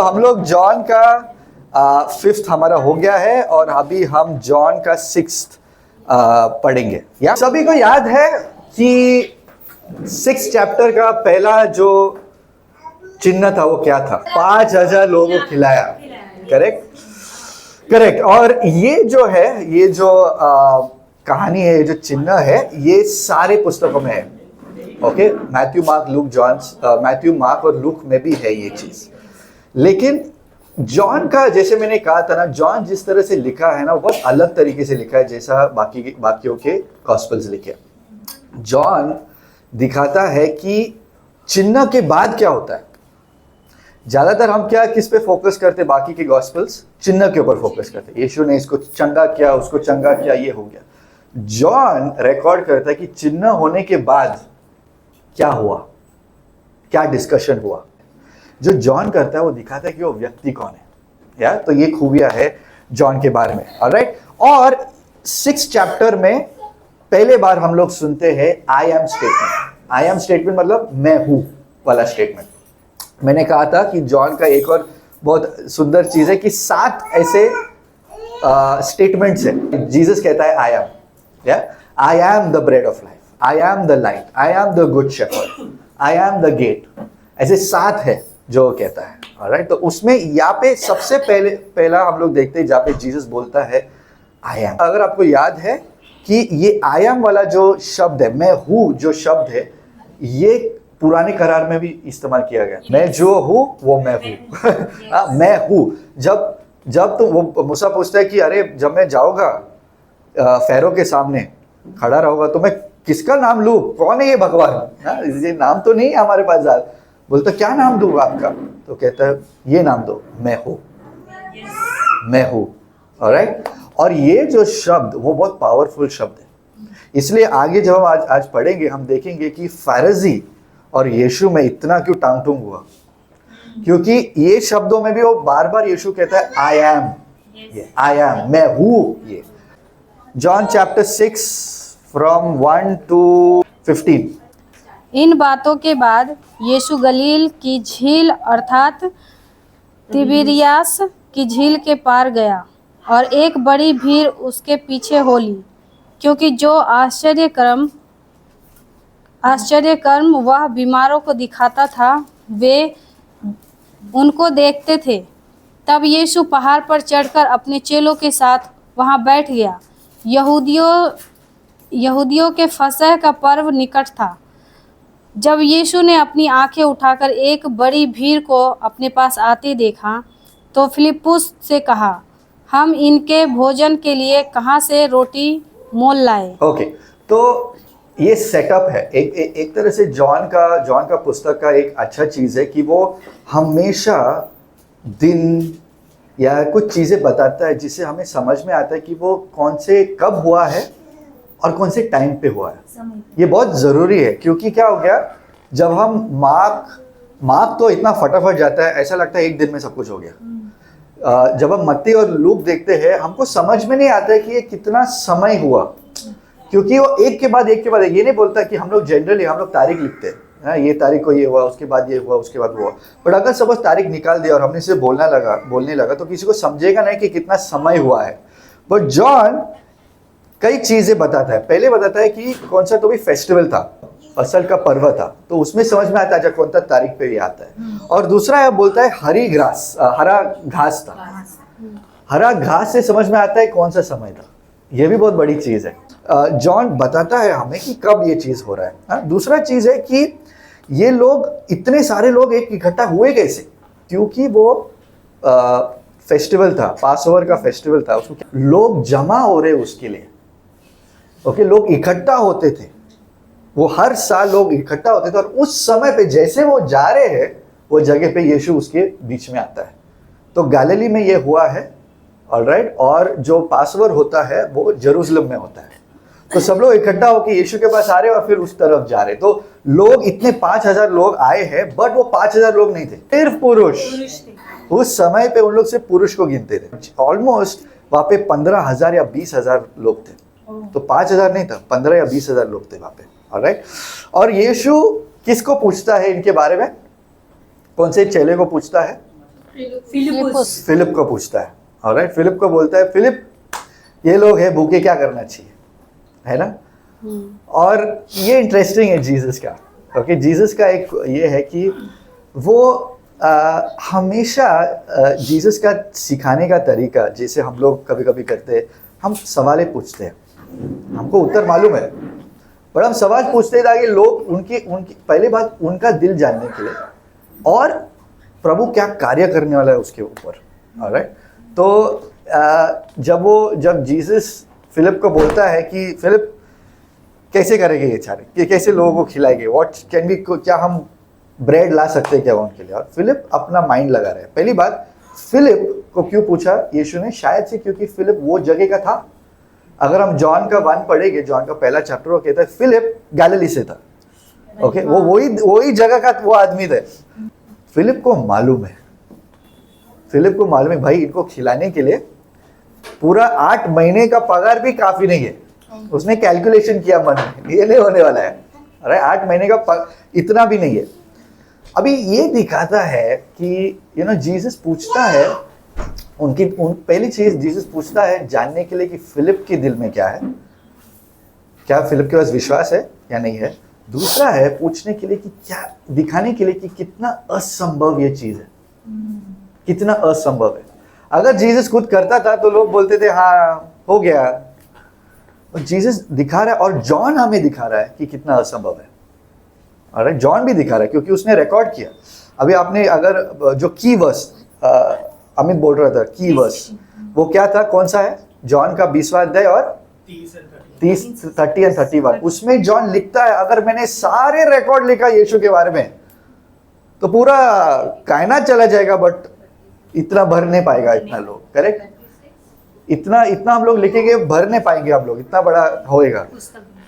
हम लोग जॉन का फिफ्थ हमारा हो गया है और अभी हम जॉन का सिक्स्थ पढ़ेंगे। या सभी को याद है कि सिक्स चैप्टर का पहला जो चिन्ह था वो क्या था? 5,000 लोगों को खिलाया। Correct correct. और ये जो है, ये जो कहानी है, ये जो चिन्ह है, ये सारे पुस्तकों में है। Okay, Matthew mark look John, Matthew mark और लूक में भी है ये चीज। लेकिन जॉन का, जैसे मैंने कहा था ना, जॉन जिस तरह से लिखा है ना, वो बहुत अलग तरीके से लिखा है जैसा बाकियों के गॉस्पेल्स लिखे। जॉन दिखाता है कि चिन्ह के बाद क्या होता है। ज्यादातर हम किस पे फोकस करते, बाकी के गॉस्पेल्स चिन्ह के ऊपर फोकस करते। यीशु ने इसको चंगा किया, उसको चंगा किया, ये हो गया। जॉन रिकॉर्ड करता है कि चिन्ह होने के बाद क्या हुआ, क्या डिस्कशन हुआ। जो जॉन करता है वो दिखाता है कि वो व्यक्ति कौन है। या तो ये खूबियां है जॉन के बारे में। ऑलराइट। और 6 चैप्टर में पहले बार हम लोग सुनते हैं I am statement. I am statement मतलब मैं हूं वाला स्टेटमेंट। मैंने कहा था कि जॉन का एक और बहुत सुंदर चीज है कि 7 ऐसे स्टेटमेंट्स है। जीसस कहता है आई एम, या I am the bread of life, I am the light, I am the good shepherd, I am the gate. ऐसे 7 है जो वो कहता है। ऑलराइट। तो उसमें यहाँ पे सबसे पहला हम लोग देखते हैं जहाँ पे जीसस बोलता है आई एम। अगर आपको याद है कि ये आई एम वाला जो शब्द है, मैं हूँ जो शब्द है, ये पुराने करार में भी इस्तेमाल किया गया। मैं जो हूँ वो मैं हूँ। मैं हूँ। जब तो वो मूसा पूछता है कि अरे जब मैं जाऊँगा फैरो के सामने खड़ा रहूंगा तो मैं किसका नाम लूँ, कौन है ये भगवान? ये नाम तो नहीं है हमारे पास। बोलता क्या नाम दूँ आपका? तो कहता है ये नाम दो, मैं हूँ, मैं हूँ। ऑलराइट। और ये जो शब्द वो बहुत पावरफुल शब्द है। इसलिए आगे जब हम आज पढ़ेंगे, हम देखेंगे कि फारसी और यीशु में इतना क्यों टांग टूंग हुआ, क्योंकि ये शब्दों में भी वो बार बार यीशु कहता है आई एम, आई एम, मैं हूँ। ये जॉन चैप्टर 6 फ्रॉम 1 to 15। इन बातों के बाद यीशु गलील की झील अर्थात तिबिरियास की झील के पार गया और एक बड़ी भीड़ उसके पीछे हो ली, क्योंकि जो आश्चर्यकर्म वह बीमारों को दिखाता था वे उनको देखते थे। तब यीशु पहाड़ पर चढ़कर अपने चेलों के साथ वहां बैठ गया। यहूदियों के फसह का पर्व निकट था। जब यीशु ने अपनी आंखें उठाकर एक बड़ी भीड़ को अपने पास आते देखा तो फिलिप्पुस से कहा, हम इनके भोजन के लिए कहाँ से रोटी मोल लाए? ओके। तो ये सेटअप है एक तरह से जॉन का पुस्तक का एक अच्छा चीज है कि वो हमेशा दिन या कुछ चीजें बताता है जिससे हमें समझ में आता है कि वो कौन से कब हुआ है और कौन से टाइम पे हुआ है। ये बहुत जरूरी है, क्योंकि क्या हो गया, जब हम मार्क तो इतना फटाफट जाता है, ऐसा लगता है एक दिन में सब कुछ हो गया। जब हम मत्ती और लूक देखते हैं, हमको समझ में नहीं आता है कि ये कितना समय हुआ, क्योंकि वो एक के बाद एक ये नहीं बोलता कि हम लोग जनरली तारीख लिखते हैं, ये तारीख को ये हुआ, उसके बाद ये हुआ, उसके बाद हुआ। बट अगर सपोज तारीख निकाल दिया और हमने सिर्फ बोलने लगा तो किसी को समझेगा नहीं कि कितना समय हुआ है। बट जॉन कई चीजें बताता है। पहले बताता है कि कौन सा तो भी फेस्टिवल था, फसल का पर्व था, तो उसमें समझ में आता है कौन सा तारीख पे ये आता है। और दूसरा बोलता है हरा घास था। हरा घास से समझ में आता है कौन सा समय था। ये भी बहुत बड़ी चीज है। जॉन बताता है हमें कि कब ये चीज हो रहा है। दूसरा चीज है कि ये लोग, इतने सारे लोग एक इकट्ठा हुए कैसे? क्योंकि वो फेस्टिवल था, पासओवर का फेस्टिवल था, उसमें लोग जमा हो रहे उसके लिए। ओके, लोग इकट्ठा होते थे, वो हर साल लोग इकट्ठा होते थे। और उस समय पे जैसे वो जा रहे हैं, वो जगह पे यीशु उसके बीच में आता है। तो गैलीली में ये हुआ है। ऑलराइट। और जो पासओवर होता है वो जेरूशलम में होता है। तो सब लोग इकट्ठा होकर यीशु के पास आ रहे और फिर उस तरफ जा रहे। तो लोग इतने 5,000 लोग आए हैं, बट वो 5,000 लोग नहीं थे, सिर्फ पुरुष। उस समय पे उन लोग से पुरुष को गिनते थे। ऑलमोस्ट वहां पे 15,000 या 20,000 लोग थे। तो 5,000 नहीं था, 15 या 20,000 लोग थे वहां पे। ऑलराइट। और यीशु किसको पूछता है इनके बारे में? कौन से चेले को पूछता है? फिलिपुस फिलिप को पूछता है, ऑलराइट, फिलिप को बोलता है, फिलिप ये लोग हैं भूखे, क्या करना चाहिए, है ना। और ये इंटरेस्टिंग है जीसस का, ओके, जीसस का एक ये है कि वो हमेशा जीसस का सिखाने का तरीका, जैसे हम लोग कभी कभी करते हैं, हम सवाल पूछते हैं, हमको उत्तर मालूम है, पर हम सवाल पूछते हैं ताकि लोग उनकी उनकी पहली बात उनका दिल जानने के लिए, और प्रभु क्या कार्य करने वाला है उसके ऊपर, ऑलराइट। तो जब जीसस फिलिप को बोलता है कि फिलिप कैसे करेंगे ये सारे, कि कैसे लोगों को खिलाएंगे, व्हाट कैन बी, क्या हम ब्रेड ला सकते हैं क्या उनके लिए, और फिलिप अपना माइंड लगा रहे हैं। पहली बात, फिलिप को क्यों पूछा यीशु ने, शायद से क्योंकि फिलिप वो जगह का था। अगर हम जॉन का 1 पढ़ेंगे, जॉन का पहला चैप्टर, वो कहता है फिलिप गैलिली से था, ओके, वो वही जगह का वो आदमी थे। फिलिप को मालूम है, भाई इनको खिलाने के लिए पूरा 8 महीने का पगार भी काफी नहीं है। उसने कैलकुलेशन किया मन में, ये नहीं होने वाला है, अरे 8 महीने का इतना भी नहीं है। अभी ये दिखाता है कि जीसस पूछता है पहली चीज जीसस पूछता है जानने के लिए कि फिलिप के दिल में क्या है, क्या फिलिप के पास विश्वास है या नहीं है। दूसरा है पूछने के लिए कि क्या, दिखाने के लिए कि कितना असंभव ये चीज है, कितना असंभव है। अगर जीसस खुद करता था तो लोग बोलते थे हाँ हो गया, और जीसस दिखा रहा है, और जॉन हमें दिखा रहा है कि कितना असंभव है। अरे जॉन भी दिखा रहा है क्योंकि उसने रिकॉर्ड किया। अभी आपने अगर जो की वर्स अमित बोल रहा था, की वर्स वो क्या था, कौन सा है, जॉन का 20वां अध्याय और 30, 30 और 31, उसमें जॉन लिखता है अगर मैंने सारे रिकॉर्ड लिखा यीशु के बारे में तो पूरा कायनात चला जाएगा, बट इतना भर नहीं पाएगा, इतना लोग, करेक्ट, इतना हम लोग लिखेंगे भर नहीं पाएंगे हम लोग, इतना बड़ा होएगा।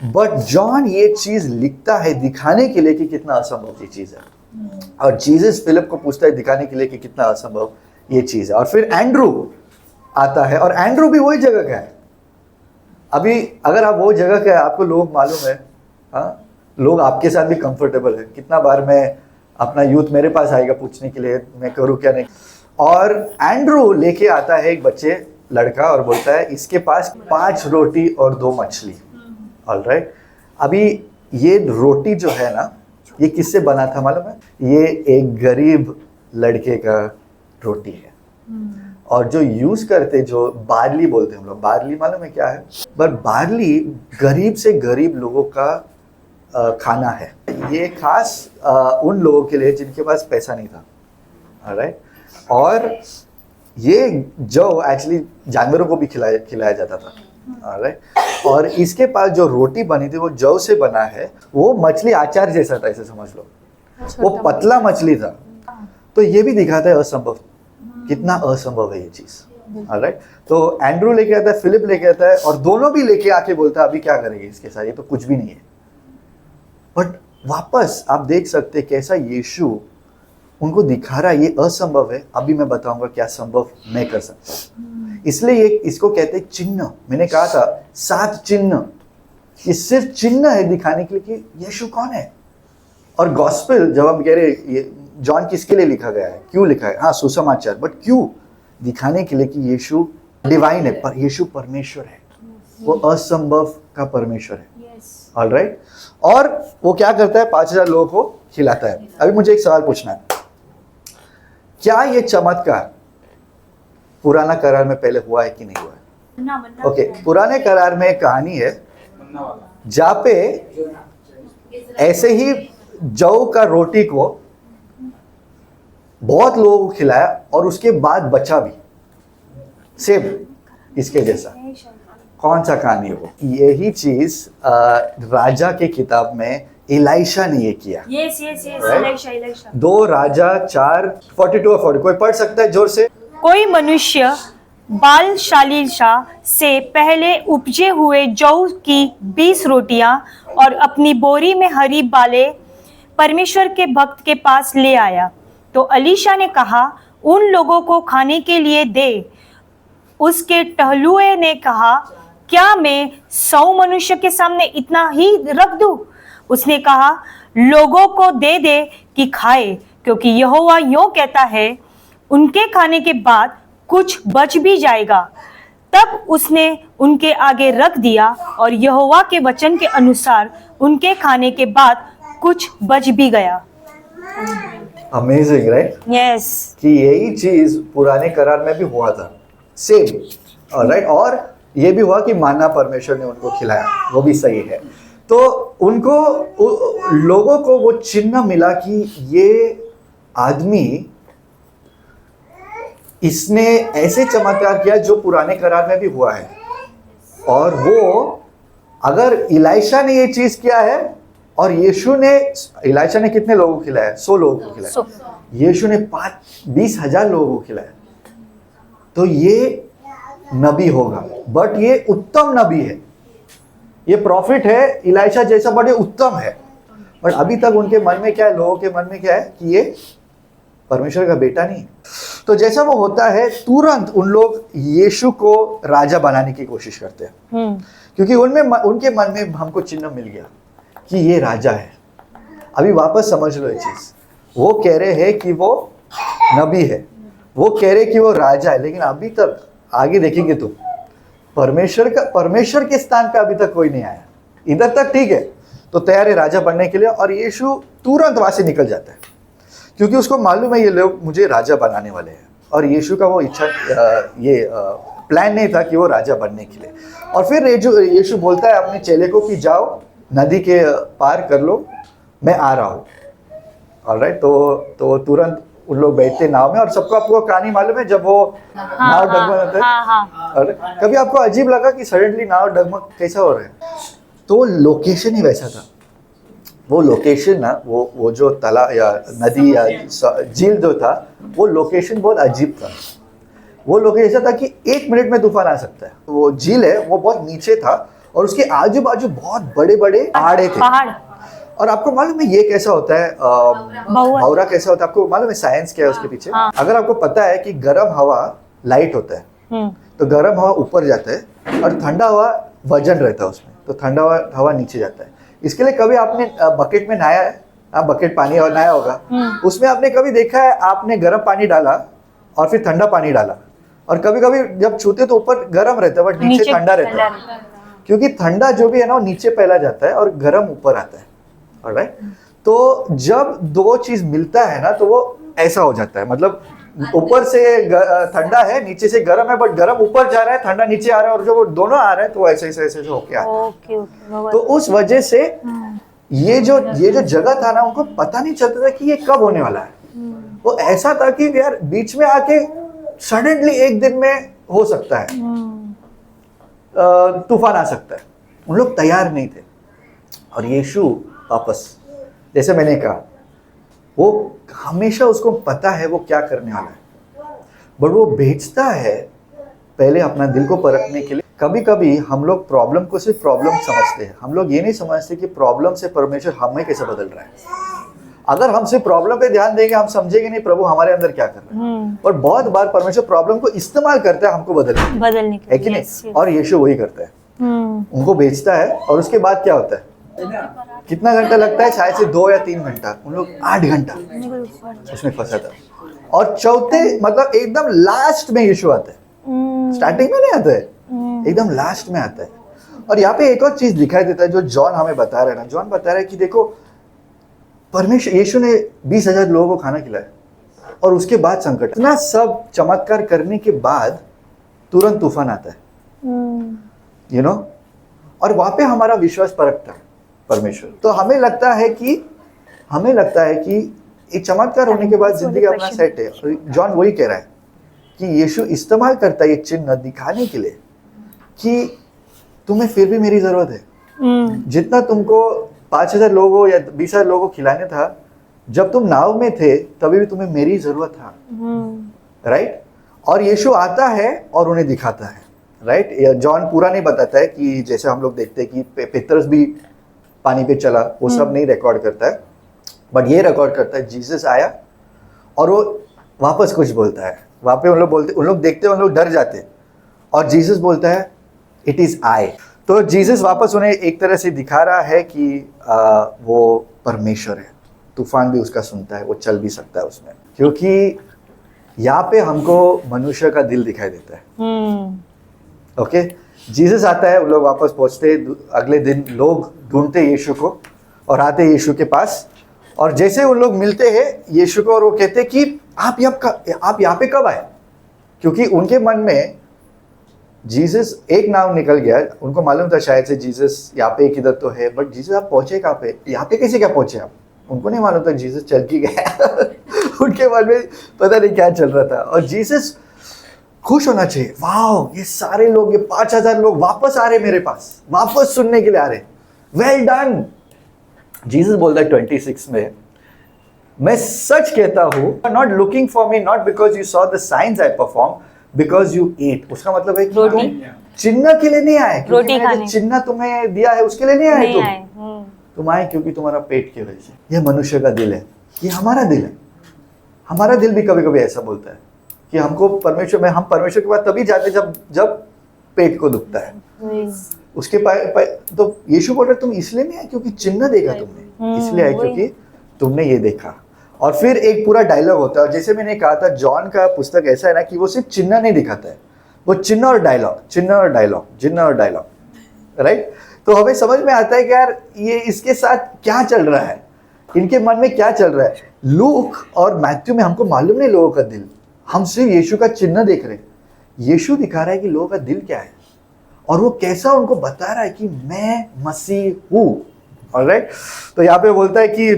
बट जॉन ये चीज लिखता है दिखाने के लिए कि कितना असंभव ये चीज है, और जीसस फिलिप को पूछता है दिखाने के लिए कि कितना असंभव ये चीज है। और फिर एंड्रू आता है, और एंड्रू भी वही जगह का है। अभी अगर आप वो जगह का है, आपको लोग मालूम है, हाँ, लोग आपके साथ भी कंफर्टेबल है। कितना बार मैं अपना यूथ मेरे पास आएगा पूछने के लिए मैं करूँ क्या नहीं, और एंड्रू लेके आता है एक बच्चे लड़का और बोलता है इसके पास 5 रोटी और 2 मछली, ऑलराइट। अभी ये रोटी जो है ना, ये किससे बना था मालूम है, ये एक गरीब लड़के का रोटी है। और जो यूज करते, जो बार्ली बोलते हैं हम लोग, बार्ली मालूम है क्या है, पर बार्ली गरीब से गरीब लोगों का खाना है। ये खास उन लोगों के लिए जिनके पास पैसा नहीं था, ऑलराइट। और ये जौ एक्चुअली जानवरों को भी खिलाया जाता था, ऑलराइट। और इसके पास जो रोटी बनी थी वो जौ से बना है, वो मछली आचार जैसा था, ऐसे समझ लो, वो पतला मछली था। तो ये भी दिखाता है असंभव, कितना असंभव है ये चीज, ऑलराइट। तो एंड्रू लेके आता है, फिलिप लेके आता है, और दोनों भी लेके आके बोलता है अभी क्या करेंगे इसके साथ, ये तो कुछ भी नहीं है। बट वापस आप देख सकते कैसा यीशु उनको दिखा रहा है ये असंभव है, अभी मैं बताऊंगा क्या संभव मैं कर सकता हूँ। इसलिए ये इसको कहते हैं चिन्ह। मैंने कहा था 7 चिन्ह, ये सिर्फ चिन्ह है दिखाने के लिए कि यीशु कौन है। और गॉस्पेल जब हम कह रहे ये जॉन किसके लिए लिखा गया है, क्यों लिखा है, हाँ सुसमाचार, बट क्यों, दिखाने के लिए कि यीशु डिवाइन है, पर यीशु परमेश्वर है, वो असंभव का परमेश्वर है, ऑलराइट। और वो क्या करता है, 5000 लोगों को खिलाता है। अभी मुझे एक सवाल पूछना है, क्या ये चमत्कार पुराना करार में पहले हुआ है कि नहीं हुआ है? ओके, पुराने करार में एक कहानी है जहाँ पे ऐसे ही जौ का रोटी को बहुत लोगों को खिलाया और उसके बाद बचा भी, सेम इसके जैसा। कौन सा कहानी है वो? यही चीज राजा के किताब में इलाइशा ने ये किया। यस इलाइशा 2 राजा 4:42 और 40, कोई पढ़ सकता है जोर से? कोई मनुष्य बाल-शालीशा से पहले उपजे हुए जौ की 20 रोटियां और अपनी बोरी में हरी बालें परमेश्वर के भक्त के पास ले आया। तो अलीशा ने कहा, उन लोगों को खाने के लिए दे। उसके टहलुए ने कहा, क्या मैं 100 मनुष्य के सामने इतना ही रख दूं? उसने कहा, लोगों को दे दे कि खाए, क्योंकि यहोवा यूं कहता है, उनके खाने के बाद कुछ बच भी जाएगा। तब उसने उनके आगे रख दिया और यहोवा के वचन के अनुसार उनके खाने के बाद कुछ बच भी गया। Amazing, right? यस। कि यही चीज पुराने करार में भी हुआ था, सेम, राइट? और ये भी हुआ कि माना परमेश्वर ने उनको खिलाया, वो भी सही है। तो उनको लोगों को वो चिन्ह मिला कि ये आदमी, इसने ऐसे चमत्कार किया जो पुराने करार में भी हुआ है। और वो, अगर इलाइशा ने ये चीज किया है और यीशु ने, इलाइशा ने कितने लोगों को खिलाया? 100 लोगों को खिलाया। यीशु ने 20,000 लोगों को खिलाया। तो ये नबी होगा, बट ये उत्तम नबी है, ये प्रॉफिट है इलाइशा जैसा, बट ये उत्तम है। बट अभी तक उनके मन में क्या है, लोगों के मन में क्या है कि ये परमेश्वर का बेटा नहीं। तो जैसा वो होता है, तुरंत उन लोग यीशु को राजा बनाने की कोशिश करते हैं, क्योंकि उनके मन में हमको चिन्ह मिल गया कि ये राजा है। अभी वापस समझ लो ये चीज, वो कह रहे हैं कि वो नबी है, वो कह रहे कि वो राजा है, लेकिन अभी तक आगे देखेंगे तुम, परमेश्वर के स्थान पे अभी तक कोई नहीं आया। इधर तक ठीक है, तो तैयार है राजा बनने के लिए, और यीशु तुरंत वहां से निकल जाता है, क्योंकि उसको मालूम है ये लोग मुझे राजा बनाने वाले हैं। और यीशु का वो इच्छा, प्लान नहीं था कि वो राजा बनने के लिए। और फिर यीशु बोलता है अपने चेले को कि जाओ नदी के पार कर लो, मैं आ रहा हूँ। ऑलराइट, तो तुरंत उन लोग बैठते नाव में, और सबको आपको कहानी मालूम है, जब वो नाव डगमगाता है। और कभी आपको अजीब लगा कि सडनली नाव डगमग कैसा हो रहा है? तो लोकेशन ही वैसा था। वो लोकेशन ना, वो जो तालाब या नदी या झील जो था, वो लोकेशन बहुत अजीब था। वो लोकेशन ऐसा था कि 1 मिनट में तूफान आ सकता है। वो झील है वो बहुत नीचे था, और उसके आजू बाजू बहुत बड़े बड़े पहाड़े थे। और आपको मालूम है ये कैसा होता है, भंवरा कैसा होता है? आपको मालूम है साइंस क्या है उसके पीछे? अगर आपको पता है कि गर्म हवा लाइट होता है, तो गर्म हवा ऊपर जाता है, और ठंडा हवा वजन रहता है उसमें, तो ठंडा हवा नीचे जाता है। इसके लिए कभी आपने बकेट में नहाया है? हाँ, बकेट पानी और नहाया होगा, उसमें आपने कभी देखा है आपने गर्म पानी डाला और फिर ठंडा पानी डाला, और कभी कभी जब छूते तो ऊपर गर्म रहता है बट नीचे ठंडा रहता है, क्योंकि ठंडा जो भी है ना वो नीचे पहला जाता है और गर्म ऊपर आता है। ऑलराइट, तो जब दो चीज मिलता है ना तो वो ऐसा हो जाता है, मतलब ऊपर से ठंडा है, नीचे से गर्म है, बट गर्म ऊपर जा रहा है, ठंडा नीचे आ रहा है, और जो वो दोनों आ रहा है तो ऐसे ऐसे ऐसे होके आ रहा है। तो उस वजह से ये जो जगह था ना, उनको पता नहीं चलता था कि ये कब होने वाला है। वो ऐसा था कि यार बीच में आके सडनली एक दिन में हो सकता है, तूफान आ सकता है। उन लोग तैयार नहीं थे। और यीशु वापस, जैसे मैंने कहा, वो हमेशा उसको पता है वो क्या करने वाला है, बट वो भेजता है पहले अपना दिल को परखने के लिए। कभी कभी हम लोग प्रॉब्लम को सिर्फ प्रॉब्लम समझते हैं, हम लोग ये नहीं समझते कि प्रॉब्लम से परमेश्वर हमें कैसे बदल रहा है। अगर हम सिर्फ प्रॉब्लम पे ध्यान देंगे, हम समझेंगे नहीं प्रभु हमारे अंदर क्या कर रहा है। और बहुत बार परमेश्वर प्रॉब्लम को इस्तेमाल करता है हमको बदलने के, है कि नहीं? और यीशु वही करता है, उनको भेजता है, और उसके बाद क्या होता है? कितना घंटा लगता है? शायद से 2 या 3 घंटा, उन लोग 8 घंटा उसमें फंसा था। और चौथे मतलब एकदम लास्ट में यीशु आता है, स्टार्टिंग में नहीं आता है, एकदम लास्ट में आता है। और यहाँ पे एक और चीज दिखाई देता है जो जॉन हमें बता रहा है ना। जॉन बता रहा है कि देखो, परमेश्वर यीशु ने 20,000 लोगों को खाना खिलाया, और उसके बाद संकट, इतना सब चमत्कार करने के बाद तुरंत तूफान आता है, यू नो। और वहां पे हमारा विश्वास परखता है परमेश्वर। तो हमें लगता है कि ये चमत्कार होने के बाद जिंदगी अपना सेट है। जॉन वही कह रहा है कि यीशु इस्तेमाल करता है ये चिन्ह दिखाने के लिए कि तुम्हें फिर भी मेरी जरूरत है। जितना तुमको 5,000 लोगों या 20,000 लोगों को खिलाने था, जब तुम नाव में थे तभी भी तुम्हें मेरी जरूरत था, राइट? और यीशु आता है और उन्हें दिखाता है, राइट? जॉन पूरा नहीं बताता है कि जैसे हम लोग देखते हैं कि पेत्रस भी पानी पे चला, वो सब नहीं रिकॉर्ड करता है, बट ये रिकॉर्ड करता है जीसस आया और वो वापस कुछ बोलता है। वहां पे उन लोग देखते हैं, उन लोग डर जाते हैं, और जीसस बोलता है इट इज आई। तो जीसस वापस उन्हें एक तरह से दिखा रहा है कि वो परमेश्वर है, तूफान भी उसका सुनता है, वो चल भी सकता है उसमें, क्योंकि यहाँ पे हमको मनुष्य का दिल दिखाई देता है. हम्म ओके, जीसस आता है, उन लोग वापस पहुंचते, अगले दिन लोग ढूंढते यीशु को और आते यीशु के पास, और जैसे उन लोग मिलते हैं यीशु को और वो कहते कि आप यहाँ पे कब आए, क्योंकि उनके मन में जीसस एक नाम निकल गया. उनको मालूम था शायद से जीसस यहाँ पे किधर तो है, बट जीसस आप पहुंचे कहाँ पे, यहाँ पे कैसे क्या पहुंचे आप, उनको नहीं मालूम था जीसस चल के गया. उनके मन में पता नहीं क्या चल रहा था. और जीसस खुश होना चाहिए, वाह ये सारे लोग, ये 5,000 लोग वापस आ रहे मेरे पास, वापस सुनने के लिए आ रहे, वेल डन. जीसस बोलता है 26 में, मैं सच कहता हूँ, not looking for me not because you saw the science I perform, because you eat. उसका मतलब है कि रोटी। तुम चिन्ह के लिए नहीं आए, क्योंकि रोटी मैंने जो खाने। चिन्ह तुम्हें दिया है उसके लिए नहीं आए नहीं तुम. आए. तुम आए क्योंकि तुम्हारा पेट की वजह से. यह मनुष्य का दिल है, ये हमारा दिल है. हमारा दिल भी कभी कभी ऐसा बोलता है कि हमको परमेश्वर में, हम परमेश्वर के पास तभी जाते जब पेट को दुखता है. उसके तो यीशु बोल रहे तुम इसलिए नहीं आए क्योंकि चिन्ह देखा तुमने, इसलिए आए वही। क्योंकि तुमने ये देखा. और फिर एक पूरा डायलॉग होता है, और जैसे मैंने कहा था जॉन का पुस्तक ऐसा है ना कि वो सिर्फ चिन्ह नहीं दिखाता है, वो चिन्ह और डायलॉग, चिन्ह और डायलॉग, चिन्ह और डायलॉग, राइट. तो हमें समझ में आता है कि यार ये इसके साथ क्या चल रहा है, इनके मन में क्या चल रहा है. लूक और मैथ्यू में हमको मालूम नहीं लोगों का दिल, हम सिर्फ यीशु का चिन्ह देख रहे हैं. यीशु दिखा रहा है कि लोगों का दिल क्या है, और वो कैसा उनको बता रहा है कि मैं मसीह हूँ. ऑलराइट, तो यहाँ पे बोलता है कि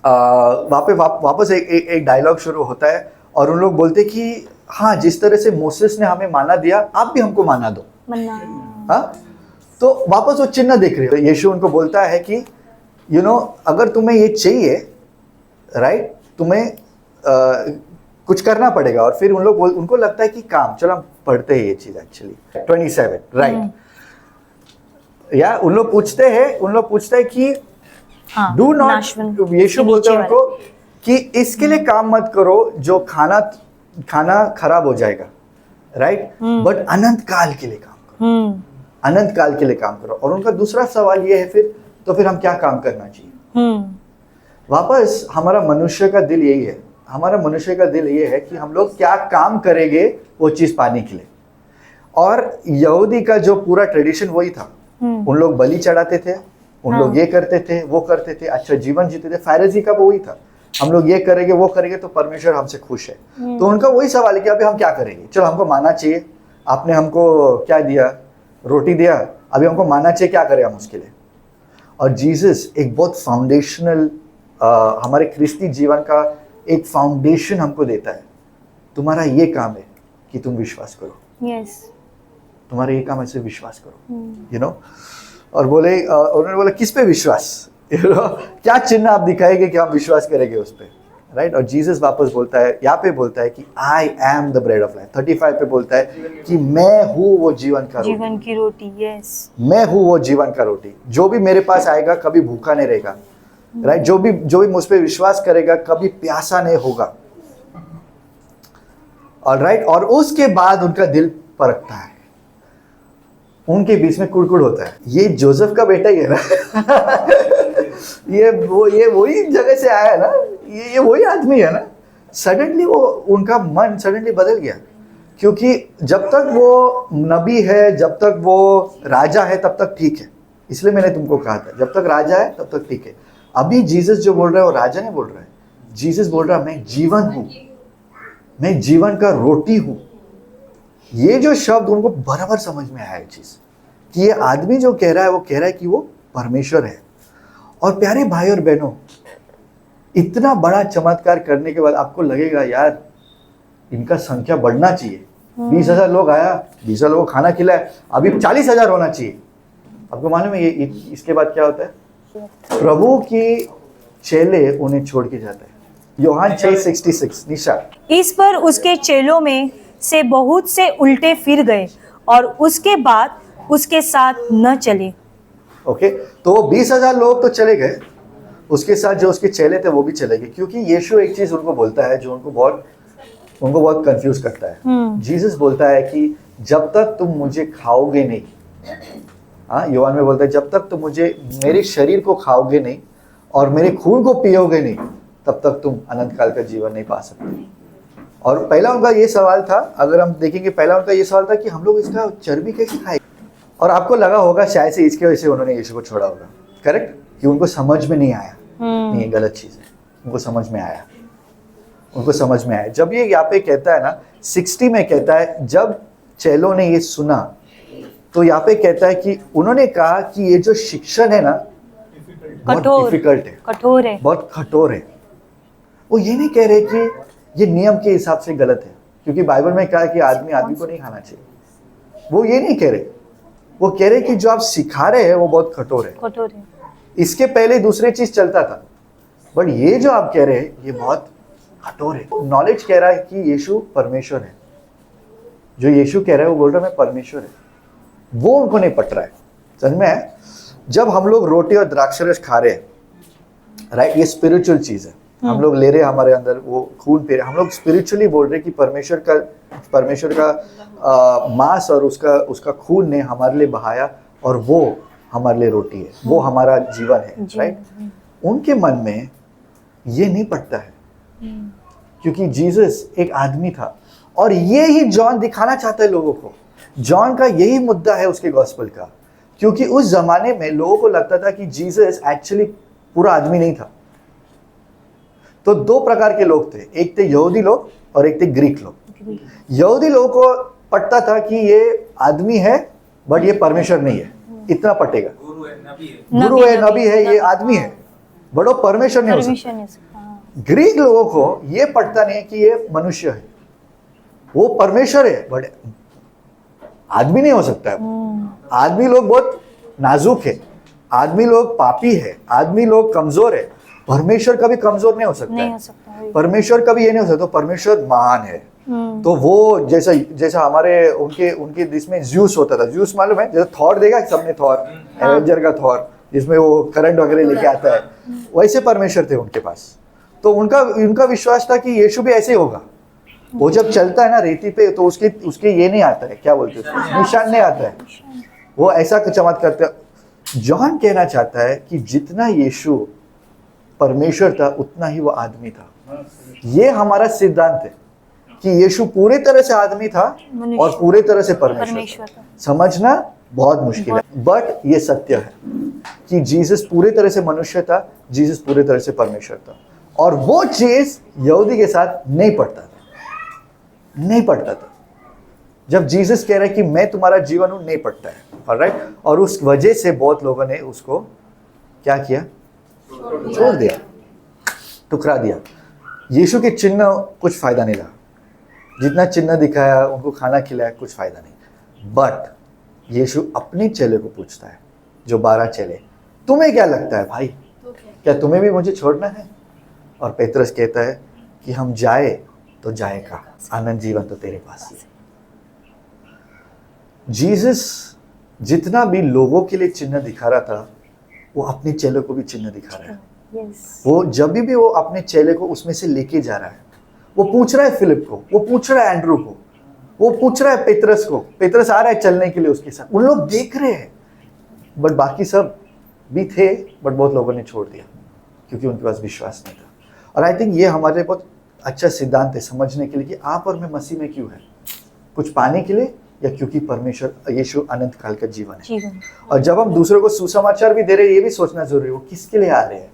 वापस एक डायलॉग शुरू होता है, और उन लोग बोलते कि हाँ जिस तरह से मोसेस ने हमें माना दिया आप भी हमको माना दो. हाँ, तो वापस वो चिन्ह देख रहे हो. यीशु उनको बोलता है कि यू नो अगर तुम्हें ये चाहिए, राइट, तुम्हें कुछ करना पड़ेगा. और फिर उनको लगता है कि काम, चलो हम पढ़ते हैं ये चीज एक्चुअली 27, राइट. या उन लोग पूछते हैं कि डू नॉट, यीशु बोलते हैं उनको कि इसके लिए काम मत करो जो खाना खराब हो जाएगा, राइट, बट अनंत काल के लिए काम करो, अनंत काल के लिए काम करो. और उनका दूसरा सवाल ये है फिर हम क्या काम करना चाहिए. वापस हमारा मनुष्य का दिल यही है, हमारा मनुष्य का दिल ये है कि हम लोग क्या काम करेंगे वो चीज पाने के लिए. और यहूदी का जो पूरा ट्रेडिशन वही था, उन लोग बलि चढ़ाते थे, उन लोग ये करते थे वो करते थे, अच्छा जीवन जीते थे. फायरजी का वही था, हम लोग ये करेंगे वो करेंगे तो परमेश्वर हमसे खुश है. तो उनका वही सवाल है कि अभी हम क्या करेंगे, चलो हमको मानना चाहिए, आपने हमको क्या दिया, रोटी दिया, अभी हमको मानना चाहिए, क्या करें हम उसके लिए. और जीसस एक बहुत फाउंडेशनल, हमारे क्रिस्ती जीवन का एक फाउंडेशन हमको देता है. तुम्हारा ये काम है कि तुम विश्वास करो, यस, तुम्हारा ये काम है सिर्फ विश्वास करो, यू नो. और उन्होंने बोला किस पे विश्वास, क्या चिन्ह आप दिखाएंगे कि हम विश्वास करेंगे उस पे, राइट. और जीसस वापस बोलता है, यहाँ पे बोलता है कि आई am the bread of life. 35 पे बोलता है कि मैं हूँ वो जीवन का रोटी, जीवन की रोटी, यस, मैं हूँ वो जीवन का रोटी. जो भी मेरे पास आएगा कभी भूखा नहीं रहेगा, राइट. जो भी मुझ पे विश्वास करेगा कभी प्यासा नहीं होगा. ऑलराइट. और उसके बाद उनका दिल परखता है, उनके बीच में कुड़कुड़ होता है. ये जोसेफ का बेटा ही है ना. ये वही जगह से आया है ना, ये वही आदमी है ना. सडनली वो उनका मन सडनली बदल गया, क्योंकि जब तक वो नबी है, जब तक वो राजा है तब तक ठीक है. इसलिए मैंने तुमको कहा था जब तक राजा है तब तक ठीक है. अभी जीसस जो बोल रहा है वो राजा नहीं बोल रहा है, जीसस बोल रहा है मैं जीवन हूँ, मैं जीवन का रोटी हूँ. ये जो शब्द उनको बराबर समझ में आया चीज, कि ये आदमी जो कह रहा है वो कह रहा है कि वो परमेश्वर है. और प्यारे भाई और बहनों, इतना बड़ा चमत्कार करने के बाद आपको लगेगा यार इनका संख्या बढ़ना चाहिए. 20,000 लोग आया, 20,000 लोगों को खाना खिलाया, अभी 40,000 होना चाहिए. आपको मालूम है ये इसके बाद क्या होता है, प्रभु की चेले उन्हें छोड़ के जाता है. यूहन्ना 6:66. निशा, इस पर उसके चेलों में से बहुत से उल्टे फिर गए और उसके बाद उसके साथ न चले. ओके, तो 20,000 लोग तो चले गए, उसके साथ जो उसके चेले थे वो भी चले गए. क्योंकि यीशु एक चीज उनको बोलता है जो उनको बहुत कंफ्यूज करता है. जीसस बोलता है कि जब तक तुम मुझे खाओगे नहीं, हाँ यूहन्ना में बोलता है जब तक तुम मुझे मेरे शरीर को खाओगे नहीं और मेरे खून को पियोगे नहीं, तब तक तुम अनंत काल का जीवन नहीं पा सकते. और पहला उनका ये सवाल था, अगर हम देखेंगे पहला उनका ये सवाल था कि हम लोग इसका चर्बी कैसे खाएं। और आपको लगा होगा शायद से इसके वजह से उन्होंने यीशु को छोड़ा होगा, करेक्ट, कि उनको समझ में नहीं आया, नहीं ये गलत चीज़ है, उनको समझ में आया, उनको समझ में आया। जब ये यहाँ पे कहता है ना 60 में कहता है, जब चेलों ने ये सुना तो यहाँ पे कहता है कि उन्होंने कहा कि ये जो शिक्षण है ना बहुत डिफिकल्ट है, कठोर है, बहुत कठोर है। वो ये नहीं कह रहे कि ये नियम के हिसाब से गलत है, क्योंकि बाइबल में कहा है कि आदमी आदमी को नहीं खाना चाहिए। वो ये नहीं कह रहे, वो कह रहे कि जो आप सिखा रहे हैं वो बहुत कठोर है, कठोर है। इसके पहले दूसरी चीज चलता था, बट ये जो आप कह रहे हैं ये बहुत कठोर है। नॉलेज कह रहा है कि यीशु परमेश्वर है, जो यीशु कह रहा है वो बोल रहा है मैं परमेश्वर है, वो उनको नहीं पट रहा है। समझ में है? जब हम लोग रोटी और द्राक्षरस खा रहे हैं, राइट, ये स्पिरिचुअल चीज है, हम लोग ले रहे हैं हमारे अंदर वो खून पी रहे, हम लोग स्पिरिचुअली बोल रहे हैं कि परमेश्वर का मांस और उसका खून ने हमारे लिए बहाया और वो हमारे लिए रोटी है, वो हमारा जीवन है, राइट। उनके मन में ये नहीं पड़ता है, क्योंकि जीसस एक आदमी था, और ये ही जॉन दिखाना चाहता है लोगों को। जॉन का यही मुद्दा है उसके गॉस्पेल का, क्योंकि उस जमाने में लोगों को लगता था कि जीसस एक्चुअली पूरा आदमी नहीं था। तो दो प्रकार के लोग थे, एक थे यहूदी लोग और एक थे ग्रीक लोग। यहूदी लोगों को पटता था कि ये आदमी है बट ये परमेश्वर नहीं है, इतना पटेगा, गुरु है, नबी है, ये आदमी है बट वो परमेश्वर नहीं हो सकता। ग्रीक लोगों को ये पटता नहीं कि ये मनुष्य है, वो परमेश्वर है बट आदमी नहीं हो सकता है। आदमी लोग बहुत नाजुक है, आदमी लोग पापी है, आदमी लोग कमजोर है, परमेश्वर कभी कमजोर नहीं हो सकता, परमेश्वर कभी ये नहीं हो सकता, परमेश्वर महान है। तो वो जैसा हमारे उनके जिसमें ज्यूस होता था, ज्यूस मालूम है, जैसे थॉर देगा सबने, थॉर एवेंजर का थॉर जिसमें वो करंट वगैरह लेके आता है, वैसे परमेश्वर थे उनके पास। तो उनका विश्वास था कि यीशु भी ऐसे ही होगा। वो जब चलता है ना रेती पे तो उसके ये नहीं आता है, क्या बोलते हैं, निशान नहीं आता है, वो ऐसा चमत्कार करता। जॉन कहना चाहता है कि जितना यीशु परमेश्वर था उतना ही वो आदमी था। ये हमारा सिद्धांत है कि यीशु पूरे तरह से आदमी था और पूरे तरह से परमेश्वर था। समझना बहुत मुश्किल है, बट ये सत्य है कि जीसस पूरे तरह से मनुष्य था, जीसस पूरे तरह से परमेश्वर था। और वो चीज यहूदी के साथ नहीं पड़ता था, नहीं पड़ता था। जब जीसस कह रहा है कि मैं तुम्हारा जीवन हूं, नहीं पड़ता है, ऑलराइट। और उस वजह से बहुत लोगों ने उसको क्या किया, छोड़ दिया, टुकरा दिया। यीशु के चिन्ह कुछ फायदा नहीं लगा, जितना चिन्ह दिखाया, उनको खाना खिलाया, कुछ फायदा नहीं। बट यीशु अपने चेले को पूछता है, जो 12 चेले, तुम्हें क्या लगता है भाई, क्या तुम्हें भी मुझे छोड़ना है? और पेत्रस कहता है कि हम जाए तो जाएगा, आनंद जीवन तो तेरे पास है। जीसस जितना भी लोगों के लिए चिन्ह दिखा रहा था, वो अपने चेले को भी चिन्ह दिखा रहा है। वो जब भी वो अपने चेले को उसमें से लेके जा रहा है, वो पूछ रहा है फिलिप को, वो पूछ रहा है एंड्रू को, वो पूछ रहा है पेत्रस को, पेत्रस आ रहा है चलने के लिए उसके साथ, उन लोग देख रहे हैं। बट बाकी सब भी थे, बट बहुत लोगों ने छोड़ दिया क्योंकि उनके पास विश्वास नहीं था। और आई थिंक ये हमारे बहुत अच्छा सिद्धांत है समझने के लिए कि आप और मैं मसीह में क्यों है, कुछ पाने के लिए या क्योंकि परमेश्वर यीशु अनंत काल का जीवन है। और जब हम दूसरों को सुसमाचार भी दे रहे हैं, ये भी सोचना जरूरी है, वो किसके लिए आ रहे हैं,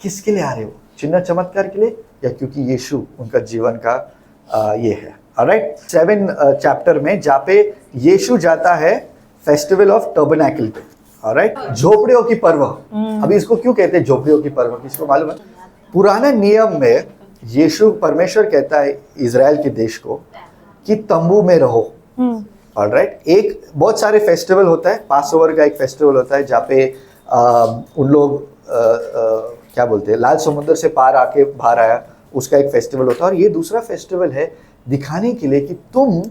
किसके लिए आ रहे हो, चिन्ह चमत्कार के लिए या क्योंकि यीशु उनका जीवन का ये है। ऑलराइट, 7 चैप्टर में जहाँ पे यीशु जाता है फेस्टिवल ऑफ टर्बनैकल पे, ऑलराइट, झोपड़ियों की पर्व। अभी इसको क्यों कहते हैं झोपड़ियों की पर्व, किसको मालूम है? पुराने नियम में यीशु परमेश्वर कहता है इजराइल के देश को कि तंबू में रहो। ऑलराइट, एक बहुत सारे फेस्टिवल होता है, पास ओवर का एक फेस्टिवल होता है जहाँ पे उन लोग क्या बोलते हैं, लाल समुद्र से पार आके बाहर आया, उसका एक फेस्टिवल होता है। और ये दूसरा फेस्टिवल है दिखाने के लिए कि तुम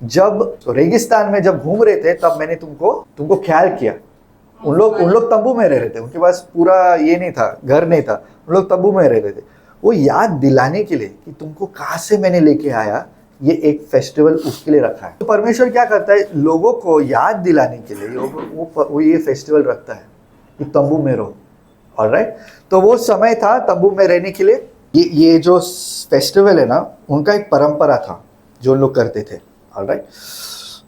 जब रेगिस्तान में जब घूम रहे थे तब मैंने तुमको ख्याल किया। उन लोग तंबू में रह रहे थे, उनके पास पूरा ये नहीं था, घर नहीं था, उन लोग तंबू में रह रहे थे। वो याद दिलाने के लिए कि तुमको कहाँ से मैंने लेके आया, ये एक फेस्टिवल उसके लिए रखा है। तो परमेश्वर क्या करता है, लोगों को याद दिलाने के लिए वो ये फेस्टिवल रखता है कि तंबू में रहो। ऑलराइट, तो वो समय था तंबू में रहने के लिए, ये जो फेस्टिवल है ना, उनका एक परंपरा था जो लोग करते थे। ऑलराइट,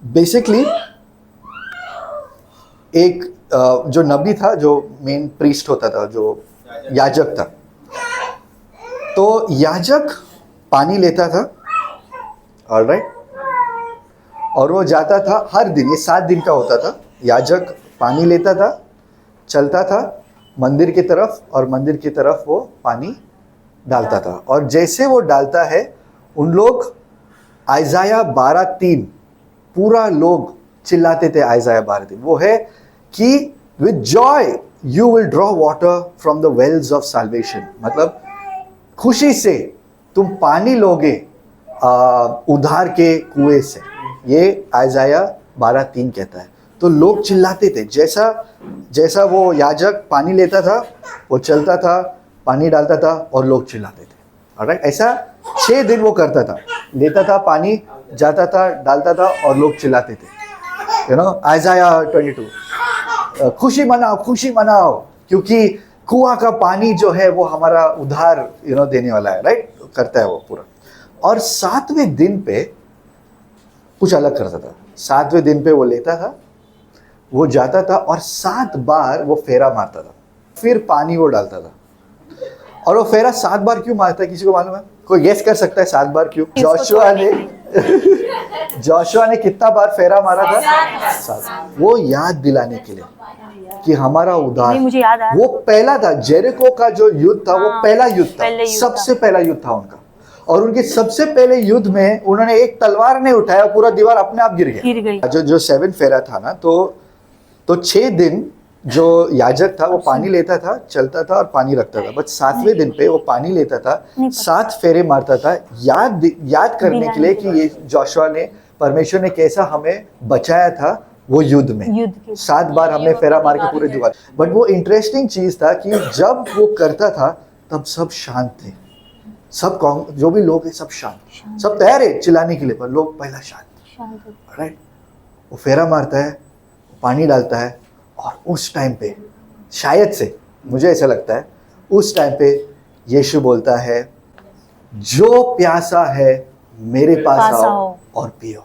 बेसिकली एक जो नबी था, जो मेन प्रीस्ट होता था, जो याजक था, तो याजक पानी लेता था। ऑलराइट, और वो जाता था हर दिन, ये 7 दिन का होता था। याजक पानी लेता था, चलता था मंदिर की तरफ, और मंदिर की तरफ वो पानी डालता था। और जैसे वो डालता है, उन लोग आइजाया 12:3 पूरा लोग चिल्लाते थे। आइजाया 12:3 वो है कि with joy you will draw water from the wells of salvation, मतलब खुशी से तुम पानी लोगे उद्धार के कुएं से। ये आइजाया 12:3 कहता है। तो लोग चिल्लाते थे, जैसा जैसा वो याजक पानी लेता था, वो चलता था, पानी डालता था, और लोग चिल्लाते थे। ऑलराइट, ऐसा 6 दिन वो करता था, लेता था पानी, जाता था, डालता था, और लोग चिल्लाते थे। आइजाया 22, खुशी मनाओ, खुशी मनाओ, क्योंकि कुआं का पानी जो है वो हमारा उद्धार देने वाला है। राइट, करता है वो पूरा। और 7वें दिन पे कुछ अलग करता था। 7वें दिन पे वो लेता था, वो जाता था, और 7 बार वो फेरा मारता था, फिर पानी वो डालता था। और वो फेरा 7 बार क्यों मारता है, किसी को मालूम है? कोई गेस कर सकता है 7 बार क्यों? जोशुआ ने कितना बार फेरा मारा था? 7। वो याद दिलाने के लिए कि हमारा उद्धार, मुझे याद आया, वो पहला था। जेरिको का जो युद्ध था, वो पहला युद्ध था, सबसे पहला युद्ध था उनका। और उनके सबसे पहले युद्ध में उन्होंने एक तलवार नहीं उठाया, पूरा दीवार अपने आप गिर गया। जो 7 फेरा था ना, तो 6 दिन जो याजक था वो पानी लेता था, चलता था, और पानी रखता था। बस 7वें दिन पे वो पानी लेता था, 7 फेरे मारता था, याद करने के लिए कि ये जोशुआ ने, परमेश्वर ने कैसा हमें बचाया था वो युद्ध में। 7 बार हमने फेरा मार के पूरे दीवार। बट वो इंटरेस्टिंग चीज था कि जब वो करता था तब सब शांत थे, सब जो भी लोग हैं सब शांत, सब तैयार है चिल्लाने के लिए, पर लोग पहला शांत। राइट, वो फेरा मारता है, पानी डालता है, और उस टाइम पे शायद से, मुझे ऐसा लगता है, उस टाइम पे यीशु बोलता है, जो प्यासा है मेरे पास आओ और पियो।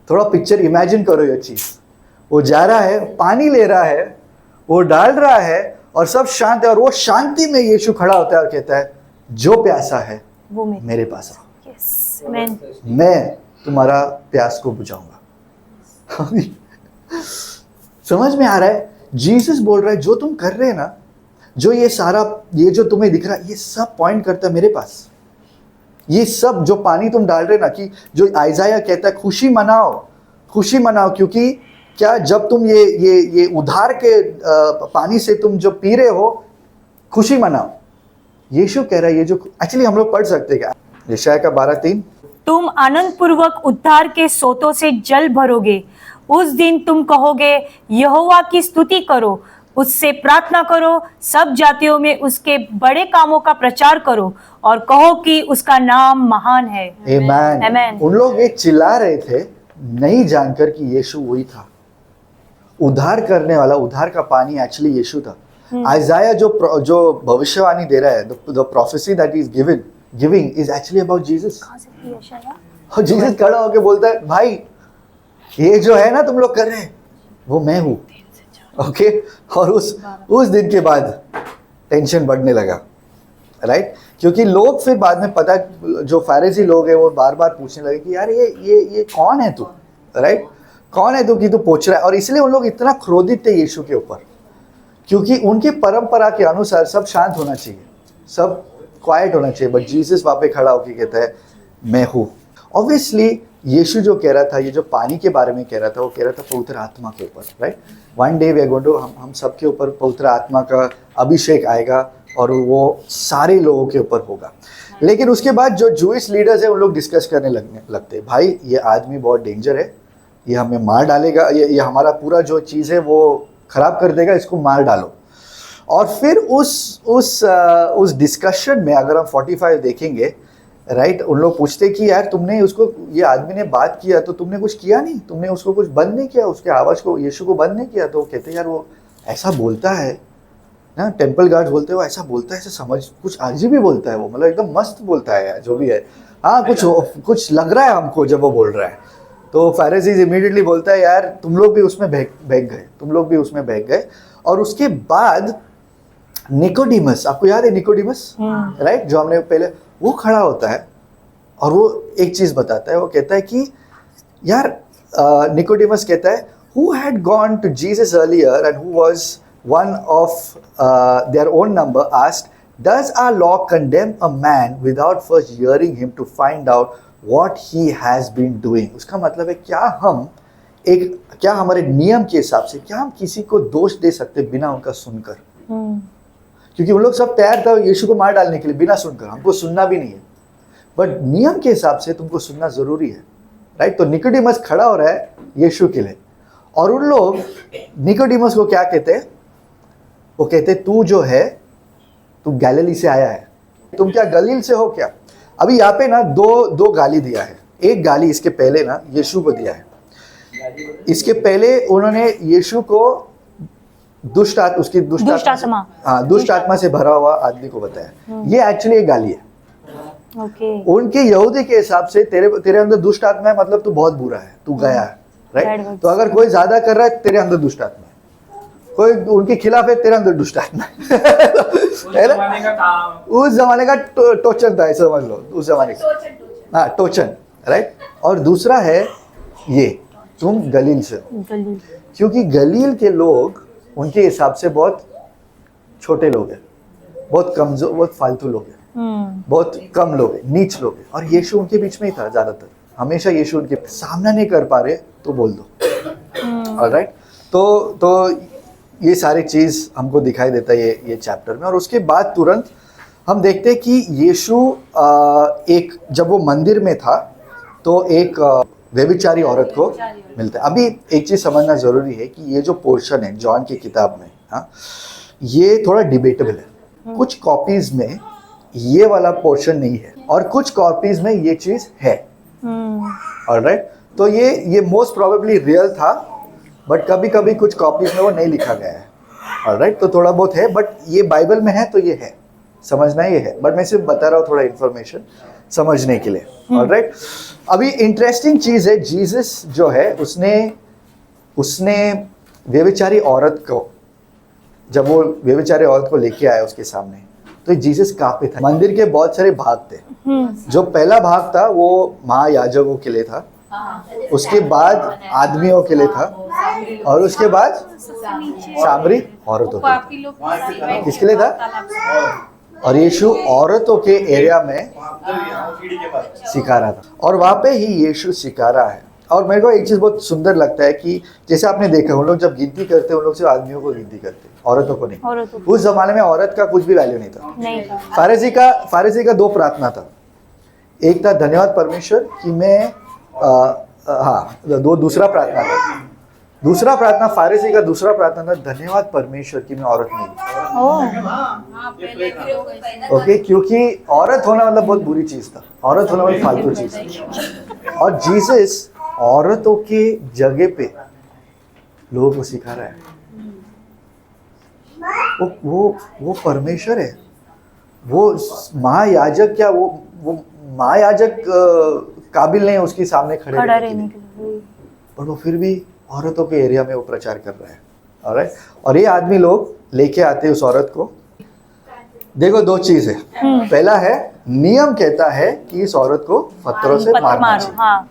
थोड़ा पिक्चर इमेजिन करो ये चीज। वो जा रहा है, पानी ले रहा है, वो डाल रहा है, और सब शांत है, और वो शांति में यीशु खड़ा होता है और कहता है, जो प्यासा है वो मेरे पास आओ। yes. मैं तुम्हारा प्यास को बुझाऊंगा। समझ में आ रहा है? जीसस बोल रहा है, जो तुम कर रहे हैं ना, जो ये सारा, ये जो तुम्हें दिख रहा है, ये सब पॉइंट करता है मेरे पास। ये सब जो पानी तुम डाल रहे ना, कि जो आइजाया कहता है, खुशी मनाओ, खुशी मनाओ, क्योंकि क्या, जब तुम ये उधार के पानी से तुम जो पी रहे हो, खुशी मनाओ। यीशु कह रहा है, ये जो एक्चुअली हम लोग पढ़ सकते हैं क्या, यशायाह का 12:3, तुम आनंद पूर्वक उद्धार के सोतों से जल भरोगे। उस दिन तुम कहोगे, यहोवा की स्तुति करो, उससे प्रार्थना करो, सब जातियों में उसके बड़े कामों का प्रचार करो, और कहो कि उसका नाम महान है। आमेन। उन लोग ये चिल्ला रहे थे नहीं जानकर कि यीशु वही था, उद्धार करने वाला। उद्धार का पानी एक्चुअली यीशु था। आइजाया जो भविष्यवाणी दे रहा है, the prophecy that is giving is actually about Jesus. और जीसस खड़ा होकर बोलता है, भाई ये जो है ना तुम लोग कर रहे हैं, वो मैं हूँ। ओके, और उस दिन के बाद टेंशन बढ़ने लगा। राइट, क्योंकि लोग फिर बाद में पता, जो फारिसी लोग हैं वो बार बार पूछने लगे कि यार ये कौन है तू? राइट, कौन है तू कि तू पूछ रहा है? और इसलिए उन लोग इतना क्रोधित थे यीशु के ऊपर, क्योंकि उनके परंपरा के अनुसार सब शांत होना चाहिए, सब क्वाइट होना चाहिए। बट जीसस वहाँ पे खड़ा होकर कहता है, मैं हूँ। ऑब्वियसली यीशु जो कह रहा था, ये जो पानी के बारे में कह रहा था, वो कह रहा था पवित्र आत्मा के ऊपर। Right, one day we are going to, हम सबके ऊपर पवित्र आत्मा का अभिषेक आएगा, और वो सारे लोगों के ऊपर होगा। लेकिन उसके बाद जो जूइश लीडर्स है, उन लोग डिस्कस करने लगते, भाई ये आदमी बहुत डेंजर है, ये हमें मार डालेगा, ये हमारा पूरा जो चीज़ है वो खराब कर देगा, इसको मार डालो। और फिर उस डिस्कशन में अगर हम 45 देखेंगे, राइट, उन लोग पूछते कि यार तुमने उसको, ये आदमी ने बात किया तो तुमने कुछ किया नहीं, तुमने उसको कुछ बंद नहीं किया, उसके आवाज़ को, यीशु को बंद नहीं किया। तो वो कहते यार वो ऐसा बोलता है ना टेम्पल गार्ड्स बोलते हैं वो ऐसा बोलता है, ऐसा समझ कुछ अजीब ही बोलता है वो, मतलब एकदम मस्त बोलता है यार जो भी है। हाँ कुछ लग रहा है हमको जब वो बोल रहा है। तो फैरिसीज इमीडिएटली बोलता है यार तुम लोग भी उसमें बहक गए, तुम लोग भी उसमें बहक गए। और उसके बाद निकोडिमस, आपको याद है निकोडिमस, राइट, जो हमने पहले, वो खड़ा होता है और वो एक चीज बताता है। वो कहता है कि यार निकोडिमस कहता है who had gone to Jesus earlier and who was one of their own number asked, does our law condemn a man without first hearing him to find out what he has been doing? उसका मतलब है क्या हमारे नियम के हिसाब से क्या हम किसी को दोष दे सकते बिना उनका सुनकर? क्योंकि उन लोग सब तैयार था यीशु को मार डालने के लिए बिना सुनकर, हमको सुनना भी नहीं है, बट नियम के हिसाब से तुमको सुनना जरूरी है, राइट। तो निकोडिमस खड़ा हो रहा है यीशु के लिए, और उन लोग निकोडिमस को क्या कहते हैं? वो कहते तू जो है तू गैलिली से आया है, तुम क्या गलील से हो क्या? अभी यहाँ पे ना दो गाली दिया है। एक गाली इसके पहले ना यीशु को दिया है। इसके पहले उन्होंने यीशु को दुष्ट आत्मा से भरा हुआ आदमी को बताया। ये एक्चुअली एक गाली है। उनके यहूदी के हिसाब से तेरे अंदर दुष्ट आत्मा है, मतलब तू बहुत बुरा है, तू गया है, राइट। तो अगर कोई ज्यादा कर रहा है तेरे अंदर दुष्ट आत्मा है, कोई उनके खिलाफ है तेरे अंदर दुष्ट आत्मा है। उस जमाने का टोचन था, ऐसा समझ लो, उस जमाने का, हाँ टोचन, राइट। और दूसरा है ये तुम गलील से हो, क्योंकि गलील के लोग उनके हिसाब से बहुत छोटे लोग हैं, बहुत कमजोर, बहुत फालतू लोग हैं, बहुत कम लोग हैं, नीच लोग हैं। और यीशु उनके बीच में ही था ज्यादातर, हमेशा यीशु उनके सामना नहीं कर पा रहे तो बोल दो, ऑलराइट। तो ये सारी चीज हमको दिखाई देता है ये चैप्टर में। और उसके बाद तुरंत हम देखते हैं कि यीशु एक जब वो मंदिर में था तो एक व्यभिचारी औरत को मिलता है। अभी एक चीज समझना जरूरी है कि ये जो पोर्शन है जॉन की किताब में, हाँ, ये थोड़ा डिबेटेबल है। कुछ कॉपीज में ये वाला पोर्शन नहीं है और कुछ कॉपीज में ये चीज है, ऑलराइट। तो ये मोस्ट प्रोबेबली रियल था, बट कभी कभी कुछ कॉपीज में वो नहीं लिखा गया है, ऑलराइट। तो थोड़ा बहुत है, बट ये बाइबल में है तो ये है, समझना ये है। बट मैं सिर्फ बता रहा हूँ थोड़ा इन्फॉर्मेशन समझने के लिए, ऑलराइट। अभी इंटरेस्टिंग चीज है, जीसस जो है उसने व्यभिचारी औरत को, जब वो व्यभिचारी औरत को लेके आया उसके सामने, तो जीसस कहाँ पे था? मंदिर के बहुत सारे भाग थे। जो पहला भाग था वो महायाजकों के लिए था, उसके बाद आदमियों के लिए था, और उसके बाद सामरी औरतों के लिए। किसके लिए था? और यीशु औरतों के एरिया में सिखा रहा था, और वहां पे ही यीशु सिखा रहा है। और मेरे को एक चीज बहुत सुंदर लगता है कि जैसे आपने देखा उन लोग जब गिनती करते हैं, उन लोग सिर्फ आदमियों को गिनती करते, औरतों को नहीं। उस जमाने में औरत का कुछ भी वैल्यू नहीं था। फारिसी का दो प्रार्थना था। एक था धन्यवाद परमेश्वर कि मैं दूसरा प्रार्थना था। दूसरा प्रार्थना फारिसी का दूसरा प्रार्थना था धन्यवाद परमेश्वर कि मैं औरत नहीं। ओके, क्योंकि औरत होना मतलब बहुत बुरी चीज था, औरत होना मतलब फालतू चीज था। और जीसस औरतों के जगह पे लोगों को सिखा रहा है। वो परमेश्वर है, वो महायाजक, क्या वो महायाजक काबिल नहीं है उसके सामने खड़े रहने के लिए, और वो फिर भी औरतों के एरिया में वो प्रचार कर रहा है, ऑलराइट। और ये आदमी लोग लेके आते हैं उस औरत को। देखो दो चीज है, पहला है नियम कहता है कि इस औरत को पत्थरों से मारना चाहिए, हाँ।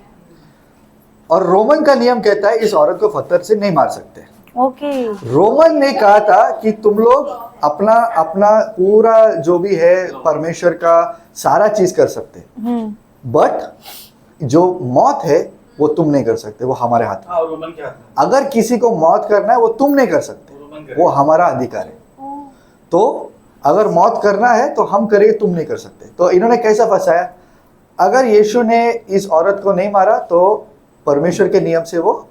और रोमन का नियम कहता है इस औरत को पत्थर से नहीं मार सकते। ओके। रोमन ने कहा था कि तुम लोग अपना पूरा जो भी है परमेश्वर का सारा चीज कर सकते, बट जो मौत है वो तुम नहीं कर सकते, वो हमारे हाथ में। अगर किसी को मौत करना है वो तुम नहीं कर सकते, वो हमारा अधिकार है। तो अगर मौत करना है तो हम करेंगे, तुम नहीं कर सकते। तो इन्होंने कैसा फंसाया? अगर यीशु ने इस औरत को नहीं मारा तो परमेश्वर के नियम से वो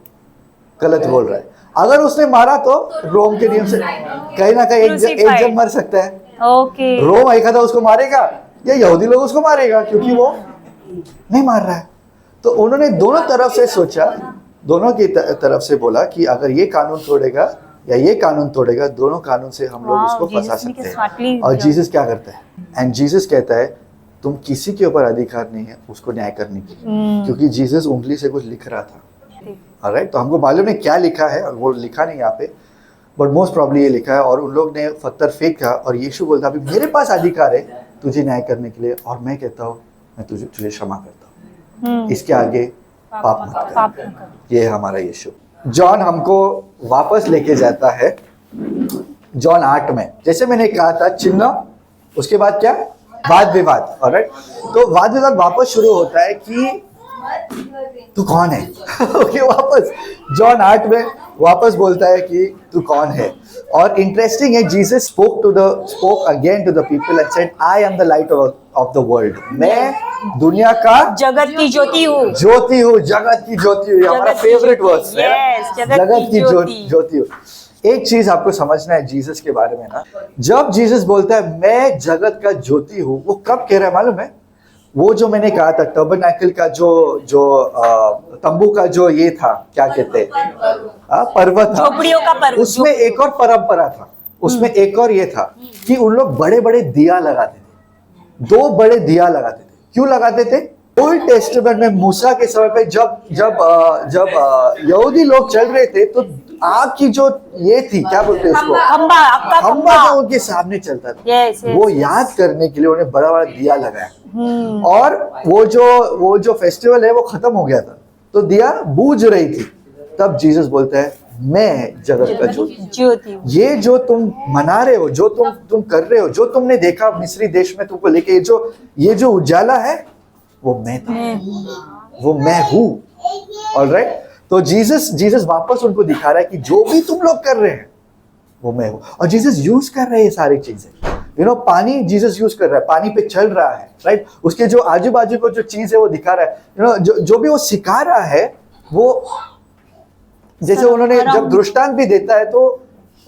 गलत बोल रहा है। अगर उसने मारा तो रोम के नियम से कहीं ना कहीं एक जन मर सकता है। ओके। रोम एक उसको मारेगा या यहूदी लोग उसको मारेगा, क्योंकि वो नहीं मार रहा है। तो उन्होंने दोनों तरफ से सोचा, दोनों की तरफ से बोला कि अगर ये कानून तोड़ेगा या ये कानून तोड़ेगा, दोनों कानून से हम लोग Wow, उसको फंसा Jesus ने सकते किस हैं। smartly और किया। जीसस क्या करता है? एंड जीसस कहता है तुम किसी के ऊपर अधिकार नहीं है उसको न्याय करने की, क्योंकि जीसस उंगली से कुछ लिख रहा था। ऑलराइट, तो हमको मालूम नहीं क्या लिखा है, वो लिखा नहीं यहाँ पे, बट मोस्ट प्रॉब्ली ये लिखा है। और उन लोग ने पत्थर फेंका और यीशु बोलता अभी मेरे पास अधिकार है तुझे न्याय करने के लिए, और मैं कहता हूँ मैं तुझे क्षमा करता हूँ, इसके आगे पाप मत कर। पाप न करो। ये है हमारा यीशु। जॉन हमको वापस लेके जाता है जॉन 8 में, जैसे मैंने कहा था चिन्ह, उसके बाद क्या, वाद विवाद। ऑलराइट, तो वाद विवाद वापस शुरू होता है कि तू कौन है। ओके, वापस जॉन 8 में वापस बोलता है कि तू कौन है। और इंटरेस्टिंग है, Jesus spoke again to the people and said I am the light of the world, मैं दुनिया का जगत की ज्योति हूँ। ज्योति हूँ, जगत की ज्योति हूँ। ये हमारा जगत की फेवरेट ज्योति, वर्ड्स है, yes, जगत की ज्योति। ज्योति हूँ। एक चीज आपको समझना है जीसस के बारे में ना, जब जीसस बोलता है मैं जगत का ज्योति हूँ, वो कब कह रहा है मालूम है? वो जो मैंने कहा था टर्बरनेकल का जो तंबू का जो ये था, क्या कहते हैं, पर्वत था, झोपड़ियों का पर्वत, उसमें एक और परंपरा था, उसमें एक और ये था कि उन लोग बड़े बड़े दिया लगाते थे, 2 बड़े दिया लगाते थे। क्यों लगाते थे? ओल्ड टेस्टामेंट में मूसा के समय पे जब यहूदी लोग चल रहे थे तो आग की जो ये थी, क्या बोलते हैं उसको, खंबा, आपका खंबा था, उनके सामने चलता था। Yes, yes, वो याद करने के लिए उन्हें बड़ा बड़ा दिया लगाया, हम्म, और वो जो फेस्टिवल है वो खत्म हो गया था, तो दिया बूझ रही थी। तब जीसस बोलता है मैं जगत का ज्योति। ज्योति हूँ। ये जो तुम मना रहे हो, जो तुम कर रहे हो, जो तुमने देखा मिस्री देश में तुमको लेके, ये जो उजाला है वो मैं था, वो मैं हूँ। ऑलराइट, तो जीसस वापस उनको दिखा रहा है कि जो भी तुम लोग कर रहे हैं वो मैं हूँ। और जीसस यूज कर रहे हैं ये सारी चीजें, पानी जीसस यूज कर रहा है, पानी पे चल रहा है, राइट। उसके जो आजू बाजू को जो चीज है वो दिखा रहा है, जो भी वो सिखा रहा है, वो जैसे उन्होंने जब दृष्टांत भी देता है तो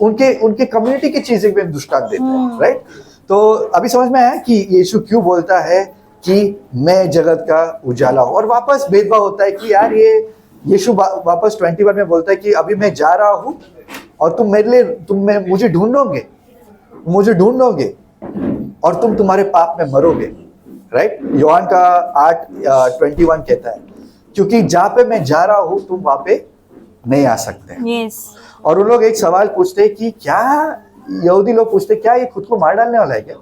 उनके कम्युनिटी की चीजें भी दृष्टांत देता है, राइट। तो अभी समझ में आया कि यीशु क्यों बोलता है कि मैं जगत का उजाला हूं। और वापस भेदभाव होता है कि यार ये यीशु वापस 21 में बोलता है कि अभी मैं जा रहा हूं और मुझे ढूंढोगे और तुम तुम्हारे पाप में मरोगे, राइट। योहान का 8:21 कहता है क्योंकि जहां पे मैं जा रहा हूं तुम वहां पे नहीं आ सकते। Yes. और उन लोग एक सवाल पूछते हैं कि क्या, यहूदी लोग पूछते क्या ये खुद को मार डालने वाला है क्या?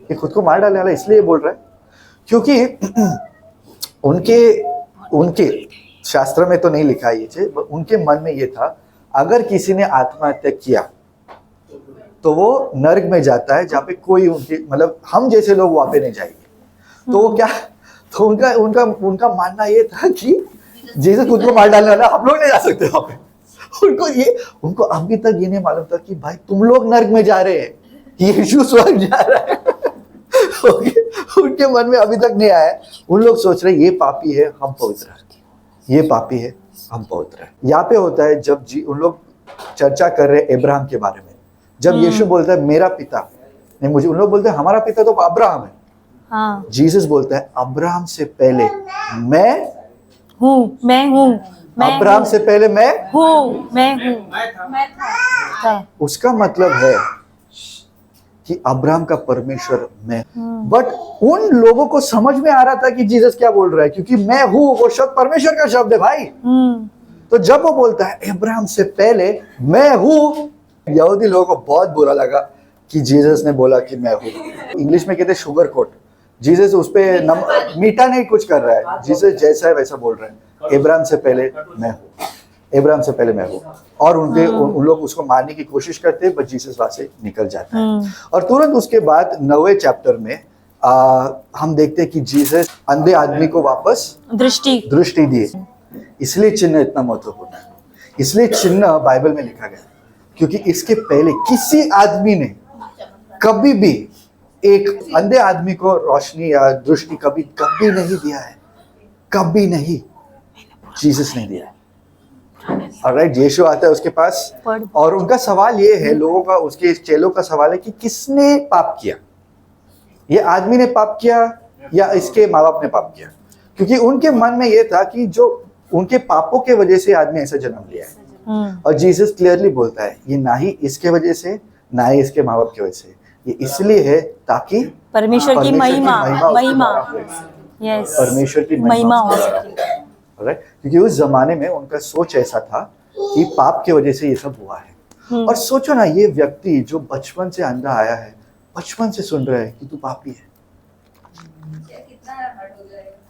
ये खुद को मार डालने वाला इसलिए बोल रहा है क्योंकि उनके शास्त्र में तो नहीं लिखा ये चीज, उनके मन में ये था अगर किसी ने आत्महत्या किया तो वो नर्क में जाता है जहाँ पे कोई मतलब हम जैसे लोग वहां पे नहीं जाएंगे। तो वो क्या, तो उनका मानना ये था कि जैसे खुद को मार डालने वाला हम लोग नहीं जा सकते वहां पे। उनको अभी तक ये नहीं मालूम था कि भाई तुम लोग नर्क में जा रहे हैं, यीशु स्वर्ग जा रहा है। उनके मन में अभी तक नहीं आया। उन लोग सोच रहे ये पापी है हम पवित्र है, ये पापी है हम पवित्र है। यहाँ पे होता है जब उन लोग चर्चा कर रहे हैं अब्राहम के बारे में, जब यीशु बोलता है मेरा पिता नहीं मुझे, उन लोग बोलते हैं हमारा पिता तो अब्राहम है। हाँ। जीसस बोलता है अब्राहम से पहले मैं हूँ। अब्राहम से पहले मैं हूँ। उसका मतलब है कि अब्राहम का परमेश्वर मैं। बट उन लोगों को समझ में आ रहा था कि जीसस क्या बोल रहा है, क्योंकि मैं हूं वो शब्द परमेश्वर का शब्द है भाई। तो जब वो बोलता है अब्राहम से पहले मैं हूं, यहूदी लोगों को बहुत बुरा लगा कि जीसस ने बोला कि मैं हूं। इंग्लिश में कहते हैं शुगर कोट। जीसस उस पे मीठा नहीं कुछ कर रहा है, जीसस जैसा है वैसा बोल रहा है। अब्राहम से पहले मैं हूं, अब्राहम से पहले मैं हूं। और उन लोग उसको मारने की कोशिश करते हैं, बट जीसस वहां से निकल जाता है। और तुरंत उसके बाद 9वें चैप्टर में हम देखते हैं कि जीसस अंधे आदमी को वापस दृष्टि दिए। इसलिए चिन्ह इतना महत्वपूर्ण है, इसलिए चिन्ह बाइबल में लिखा गया क्योंकि इसके पहले किसी आदमी ने कभी भी एक अंधे आदमी को रोशनी या दृष्टि कभी नहीं दिया है, कभी नहीं। जीसस ने दिया। ऑलराइट, यीशु आता है उसके पास और उनका सवाल ये है, लोगों का, उसके चेलों का सवाल है कि किसने पाप किया, ये आदमी ने पाप किया या इसके माँ बाप ने पाप किया? क्योंकि उनके मन में ये था कि जो उनके पापों के वजह से आदमी ऐसा जन्म लिया है। और जीसस क्लियरली बोलता है ये ना ही इसके वजह से ना ही इसके माँ बाप की वजह से, ये इसलिए है ताकि परमेश्वर की महिमा उसके महिमा द्वारा हो। यस परमेश्वर की महिमा हो उसके सके। द्वारा हो। Alright? क्योंकि उस जमाने में उनका सोच ऐसा था कि पाप की वजह से ये सब हुआ है। और सोचो ना, ये व्यक्ति जो बचपन से अंधा आया है, बचपन से सुन रहा है कि तू पापी है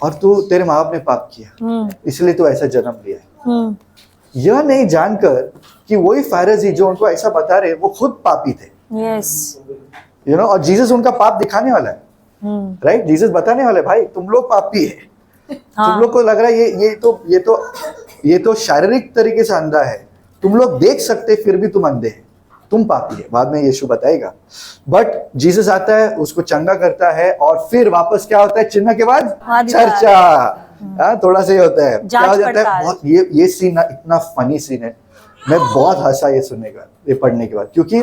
और तू, तेरे माँ बाप ने पाप किया इसलिए तू ऐसा जन्म लिया है, यह नहीं जानकर कि वही फारिसी जो उनको ऐसा बता रहे वो खुद पापी थे। यस यू नो, और जीसस उनका पाप दिखाने वाला है, राइट? जीसस बताने वाला है भाई तुम लोग पापी है। तुम लोग को लग रहा है ये तो शारीरिक तरीके से अंधा है, तुम लोग देख सकते फिर भी तुम अंधे हैं, तुम पापी है। बाद में यीशु बताएगा, बट जीसस आता है, उसको चंगा करता है और फिर वापस क्या होता है? चिन्ह के बाद चर्चा। थोड़ा सा ही होता है, क्या हो जाता है? बहुत ये सीन इतना फनी सीन है, मैं बहुत हंसा ये सुनने का, ये पढ़ने के बाद, क्योंकि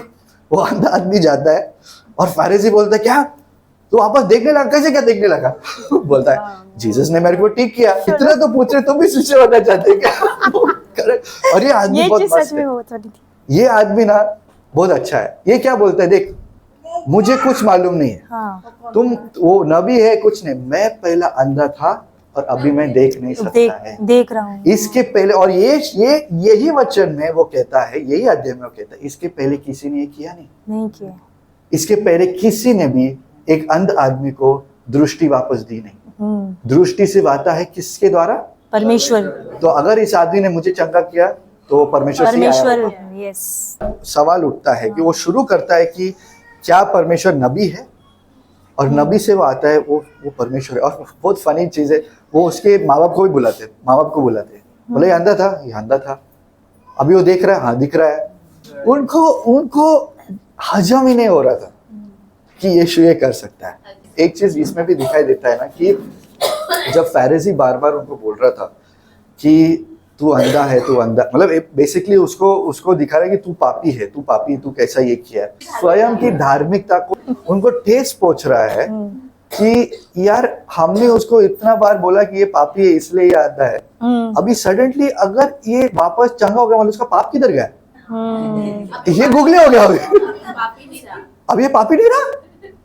वो अंधा आदमी जाता है और फारिसी बोलता है क्या तो वापस देखने लगा? कैसे क्या देखने लगा? बोलता है जीसस ने मेरे को ठीक किया। इतना तो पूछ रहे तुम भी शिष्य बनना चाहते क्या? और ये आदमी बहुत मस्त है, ये आदमी ना बहुत अच्छा है। ये क्या बोलता है? देख मुझे कुछ मालूम नहीं है, तुम वो नबी है कुछ नहीं, मैं पहला अंधा था और अभी मैं देख नहीं सकता है, देख रहा हूँ इसके पहले। और यही वचन में वो कहता है, यही अध्याय में वो कहता है, इसके पहले किसी ने ये किया नहीं किया। इसके पहले किसी ने भी एक अंध आदमी को दृष्टि वापस दी नहीं। दृष्टि सिर्फ आता है किसके द्वारा? परमेश्वर। तो अगर इस आदमी ने मुझे चंगा किया तो परमेश्वर से आया होगा। यस। सवाल उठता है कि वो शुरू करता है कि क्या परमेश्वर नबी है? और नबी से वो आता है, वो परमेश्वर है। और बहुत फनी चीज है, वो उसके माँ बाप को भी बुलाते, माँ बाप को बुलाते, बोले ये अंधा था, ये अंधा था, अभी वो देख रहा है, हाँ दिख रहा है। उनको हजम ही नहीं हो रहा था कि यीशु ये कर सकता है। एक चीज इसमें भी दिखाई देता है ना कि जब फारिसी बार बार उनको बोल रहा था कि तू अंधा है, तू अंधा, मतलब बेसिकली उसको दिखा रहा है कि तू पापी है, तू पापी, तू कैसा ये किया है। स्वयं की धार्मिकता को उनको ठेस पहुंच रहा है कि यार हमने उसको इतना बार बोला कि ये पापी है इसलिए ये अंधा है, अभी सडनली अगर ये वापस चंगा हो गया मतलब उसका पाप किधर गया? ये गुगले हो गया अब ये पापी नहीं रहा,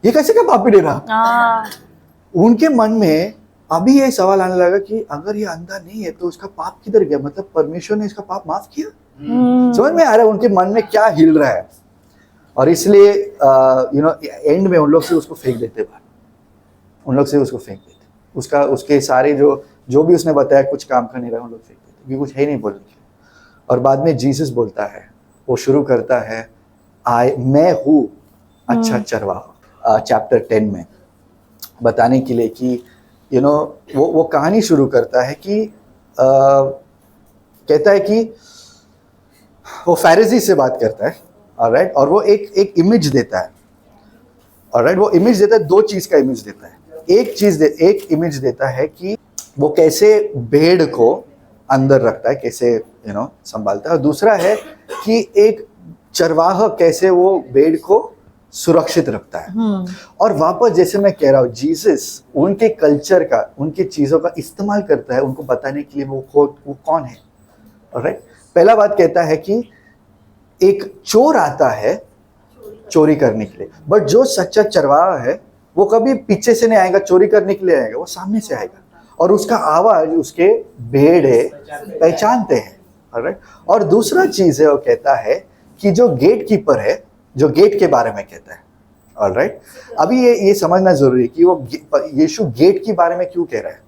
ये कैसे क्या पापी नहीं रहा? उनके मन में अभी ये सवाल आने लगा कि अगर ये अंधा नहीं है तो उसका पाप किधर गया, मतलब परमेश्वर ने इसका पाप माफ किया? समझ में आ रहा है उनके मन में क्या हिल रहा है। और इसलिए एंड में उन लोग से उसको फेंक देते बाहर, उसके सारे जो भी उसने बताया कुछ काम का नहीं रहा, उन लोग फेंक देते क्योंकि कुछ है नहीं बोलने के। और बाद में जीसस बोलता है, वो शुरू करता है मैं हूँ अच्छा चरवाहा, चैप्टर 10 में बताने के लिए कि वो कहानी शुरू करता है कि कहता है कि वो फारिसी से बात करता है, ऑलराइट, और वो एक इमेज देता है, ऑलराइट, वो इमेज देता है, दो चीज का इमेज देता है। एक इमेज देता है कि वो कैसे भेड़ को अंदर रखता है, कैसे संभालता है, और दूसरा है कि एक चरवाहा कैसे वो भेड़ को सुरक्षित रखता है। और वापस जैसे मैं कह रहा हूँ, जीसस उनके कल्चर का, उनके चीजों का इस्तेमाल करता है उनको बताने के लिए वो कौन है। ऑलराइट, पहला बात कहता है कि एक चोर आता है चोरी करने के लिए, बट जो सच्चा चरवाहा है वो कभी पीछे से नहीं आएगा चोरी करने के लिए आएगा, वो सामने से आएगा और उसका आवाज उसके भेड़े पहचानते हैं। ऑलराइट, और दूसरा चीज है वो कहता है कि जो गेट कीपर है, जो गेट के बारे में कहता है। ऑलराइट, अभी ये समझना जरूरी है कि वो यीशु गेट के बारे में क्यों कह रहा है।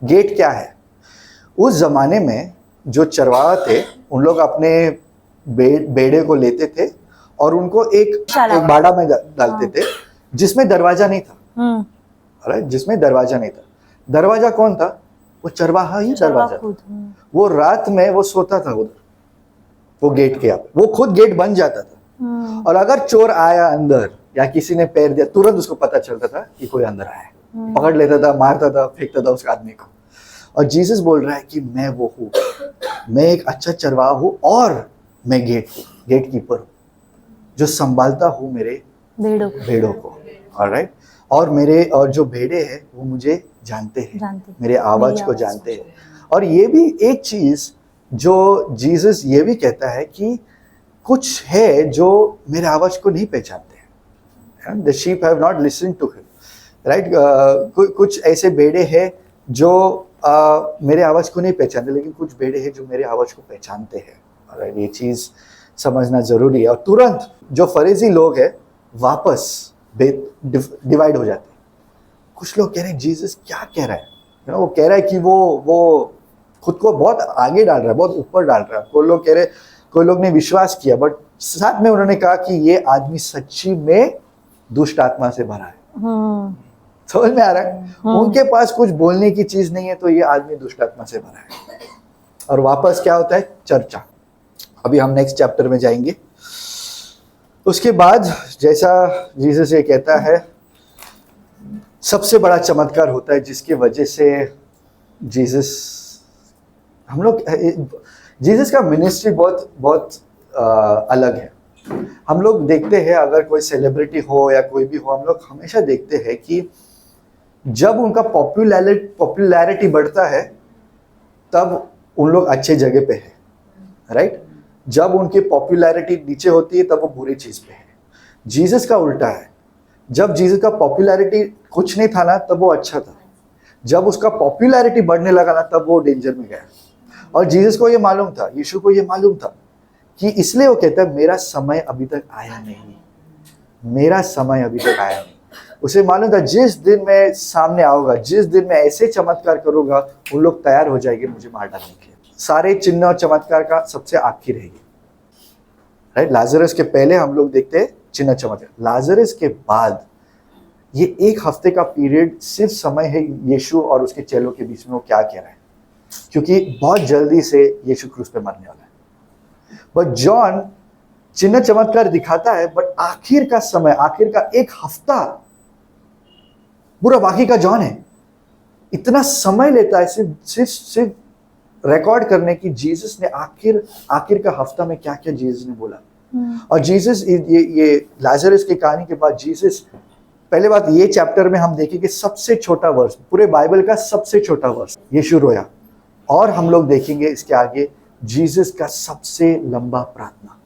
गेट क्या है? उस जमाने में जो चरवाहा थे उन लोग अपने बेड़े को लेते थे और उनको एक बाड़ा में डालते थे जिसमें दरवाजा नहीं था। ऑलराइट, जिसमें दरवाजा नहीं था। दरवाजा कौन था? वो चरवाहा ही दरवाजा था। वो रात में वो सोता था उधर, वो गेट के यहाँ, वो खुद गेट बन जाता था। और अगर चोर आया अंदर या किसी ने पैर दिया, तुरंत उसको पता चलता था कि कोई अंदर आया है, पकड़ लेता था, मारता था, फेंकता था उस आदमी को। और जीसस बोल रहा है कि मैं वो हूँ, मैं एक अच्छा चरवाहा हूँ और मैं गेट हूँ, गेट कीपर हूँ, जो संभालता हूँ मेरे भेड़ों को। ऑलराइट, और जो भेड़े हैं वो मुझे जानते हैं, मेरे आवाज को जानते हैं। और ये भी एक चीज जो जीसस ये भी कहता है कि कुछ है जो मेरे आवाज को नहीं पहचानते हैं, the sheep have not listened to him, right. कुछ ऐसे बेड़े हैं जो मेरे आवाज को नहीं पहचानते, लेकिन कुछ बेड़े हैं जो मेरे आवाज को पहचानते हैं। और ये चीज समझना जरूरी है। और तुरंत जो फरीसी लोग हैं वापस डिवाइड हो जाते हैं। कुछ लोग कह रहे हैं जीसस क्या कह रहा है, वो कह रहा है कि वो खुद को बहुत आगे डाल रहा है, बहुत ऊपर डाल रहा है। कोई लोग ने विश्वास किया, बट साथ में उन्होंने कहा कि ये आदमी सच्ची में दुष्ट आत्मा से भरा है। समझ में आ रहा है? उनके पास कुछ बोलने की चीज नहीं है, तो ये आदमी दुष्ट आत्मा से भरा है। और वापस क्या होता है? चर्चा। अभी हम नेक्स्ट चैप्टर में जाएंगे। उसके बाद जैसा जीसस ये कहता है, सबसे बड़ा चमत्कार होता है जिसकी वजह से जीसस का मिनिस्ट्री बहुत अलग है। हम लोग देखते हैं, अगर कोई सेलिब्रिटी हो या कोई भी हो, हम लोग हमेशा देखते हैं कि जब उनका पॉपुलैरिटी बढ़ता है तब उन लोग अच्छे जगह पे है, राइट। जब उनकी पॉपुलैरिटी नीचे होती है तब वो बुरी चीज पे है। जीसस का उल्टा है। जब जीसस का पॉपुलैरिटी कुछ नहीं था ना, तब वो अच्छा था। जब उसका पॉपुलैरिटी बढ़ने लगा ना, तब वो डेंजर में गया। और जीसस को ये मालूम था, यीशु को ये मालूम था कि इसलिए वो कहता है मेरा समय अभी तक आया नहीं, मेरा समय अभी तक आया नहीं। उसे मालूम था जिस दिन मैं सामने आऊंगा, जिस दिन मैं ऐसे चमत्कार करूंगा, उन लोग तैयार हो जाएंगे मुझे मार डालने के। सारे चिन्ह और चमत्कार का सबसे आखिर है ये, राइट। लाजरस के पहले हम लोग देखते हैं चिन्ह चमत्कार। लाजरस के बाद ये 1 हफ्ते का पीरियड सिर्फ समय है यीशु और उसके चेलों के बीच में वो क्या कह रहा है, क्योंकि बहुत जल्दी से यीशु क्रूस पे मरने वाला है। बट जॉन चिन्ह चमत्कार दिखाता है, बट आखिर का समय, आखिर का 1 हफ्ता पूरा बाकी का जॉन है। इतना समय लेता है सिर्फ रिकॉर्ड करने की जीसस ने आखिर का हफ्ता में क्या क्या जीसस ने बोला। और जीसस ये लाजरस की कहानी के बाद जीसस, पहले बात ये चैप्टर में हम देखेंगे सबसे छोटा वर्ष, पूरे बाइबल का सबसे छोटा वर्ष, यीशु रोया। और हम लोग देखेंगे इसके आगे जीसस का सबसे लंबा प्रार्थना।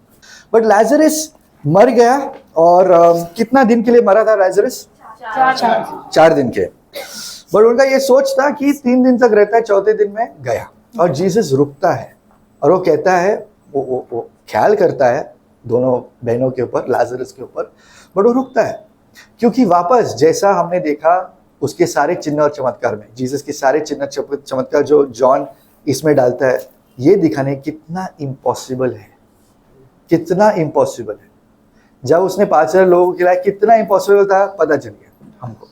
बट लाजरस मर गया। और कितना दिन के लिए मरा था लाजरस? 4 दिन के। बट उनका ये सोच था कि 3 दिन तक रहता है, 4थे दिन में गया। और जीसस रुकता है और वो कहता है, वो ख्याल करता है दोनों बहनों के ऊपर, लाजरस के ऊपर, बट वो रुकता है। क्योंकि वापस जैसा हमने देखा उसके सारे चिन्ह और चमत्कार में, जीसस के सारे चिन्ह चमत्कार जो जॉन इसमें डालता है, ये दिखाने कितना इम्पॉसिबल है, कितना इम्पॉसिबल है। जब उसने 5,000 लोगों को खिलाया, कितना इम्पॉसिबल था पता चल गया हमको।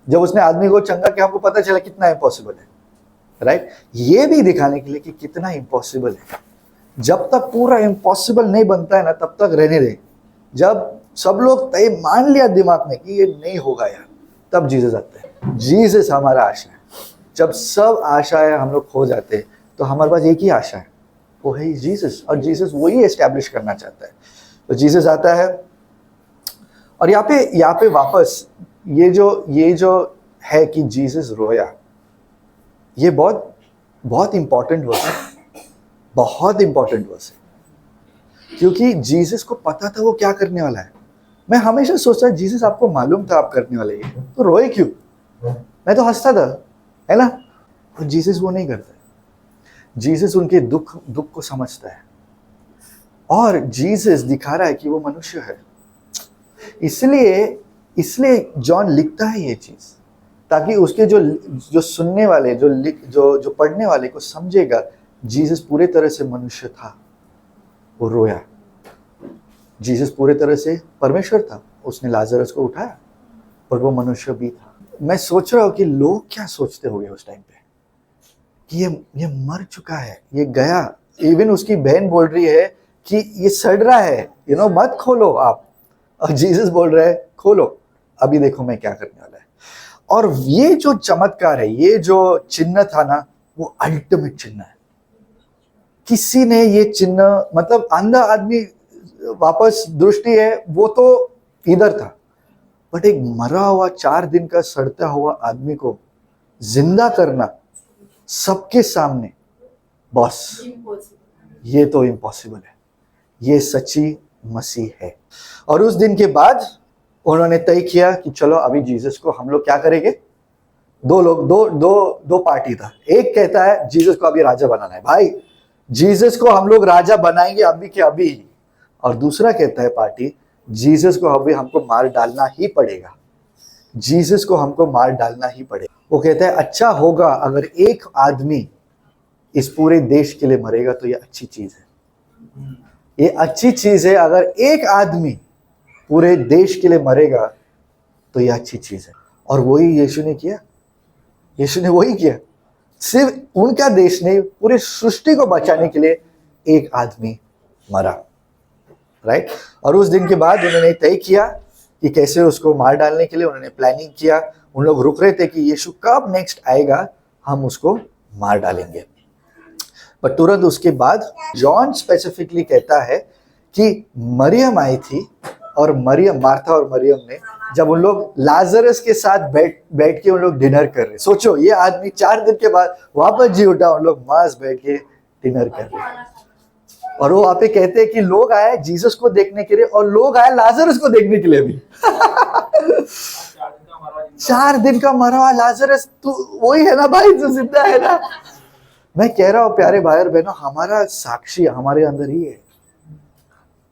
जब उसने आदमी को चंगा किया, हमको पता चला कितना इम्पॉसिबल है, राइट। ये भी दिखाने के लिए कि कितना इम्पॉसिबल है। जब तक पूरा इम्पॉसिबल नहीं बनता है ना, तब तक रहने दे। जब सब लोग तय मान लिया दिमाग में कि ये नहीं होगा यार, तब जीसस आता है। जीसस हमारा आशा है। जब सब आशाएं हम लोग खो जाते हैं, तो हमारे पास एक ही आशा है, वो है जीसस। और जीसस वही एस्टैब्लिश करना चाहता है। तो जीसस आता है। और यहाँ पे वापस ये जो है कि जीसस रोया, ये बहुत इंपॉर्टेंट वर्स है, बहुत इंपॉर्टेंट वर्स है। क्योंकि जीसस को पता था वो क्या करने वाला है। मैं हमेशा सोचता जीसस आपको मालूम था आप करने वाले ये, तो रोए क्यों? मैं तो हंसता था, है ना। और जीसस वो नहीं करता। जीसस उनके दुख को समझता है। और जीसस दिखा रहा है कि वो मनुष्य है। इसलिए जॉन लिखता है ये चीज, ताकि उसके जो सुनने वाले, जो पढ़ने वाले को समझेगा जीसस पूरे तरह से मनुष्य था, वो रोया। जीसस पूरे तरह से परमेश्वर था, उसने लाजरस को उठाया, और वो मनुष्य भी था। मैं सोच रहा हूँ कि लोग क्या सोचते होंगे उस टाइम पे कि ये मर चुका है, ये गया। इवन उसकी बहन बोल रही है कि ये सड़ रहा है, मत खोलो आप। और जीसस बोल रहा है खोलो, अभी देखो मैं क्या करने वाला है। और ये जो चमत्कार है, ये जो चिन्ह था ना, वो अल्टीमेट चिन्ह है। किसी ने ये चिन्ह, मतलब अंधा आदमी वापस दृष्टि है, वो तो इधर था, बट एक मरा हुआ 4 दिन का सड़ता हुआ आदमी को जिंदा करना सबके सामने, बॉस ये तो इम्पॉसिबल है, ये सच्ची मसीह है। और उस दिन के बाद उन्होंने तय किया कि चलो अभी जीसस को हम लोग क्या करेंगे। दो लोग, दो पार्टी था। एक कहता है जीसस को अभी राजा बनाना है, भाई जीसस को हम लोग राजा बनाएंगे अभी के अभी। और दूसरा कहता है पार्टी, जीसस को अभी हमको मार डालना ही पड़ेगा, जीसस को हमको मार डालना ही पड़ेगा। वो कहता है अच्छा होगा अगर एक आदमी इस पूरे देश के लिए मरेगा तो ये अच्छी चीज है, ये अच्छी चीज है। अगर एक आदमी पूरे देश के लिए मरेगा तो ये अच्छी चीज है। और वही यीशु ने किया, यीशु ने वही किया। सिर्फ उनका देश नहीं, पूरे सृष्टि को बचाने के लिए एक आदमी मरा, राइट। और उस दिन के बाद उन्होंने तय किया कि कैसे उसको मार डालने के लिए उन्होंने प्लानिंग किया। उन लोग रुक रहे थे कि यीशु कब नेक्स्ट आएगा, हम उसको मार डालेंगे। पर तुरंत उसके बाद जॉन स्पेसिफिकली कहता है कि मरियम आई थी, और मरियम, मार्था और मरियम ने, जब उन लोग लाजरस के साथ बैठ के उन लोग डिनर कर रहे, सोचो ये आदमी 4 दिन के बाद वापस जी उठा, उन लोग मस्त बैठ के डिनर कर रहे। और वो वहां पे कहते हैं कि लोग आए जीसस को देखने के लिए और लोग आए लाजरस को देखने के लिए भी। 4 दिन का मरा हुआ लाजरस, तू वही है ना भाई जो जिंदा है ना। मैं कह रहा हूं प्यारे भाई और बहनों, हमारा साक्षी हमारे अंदर ही है।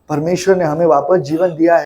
परमेश्वर ने हमें वापस जीवन दिया है।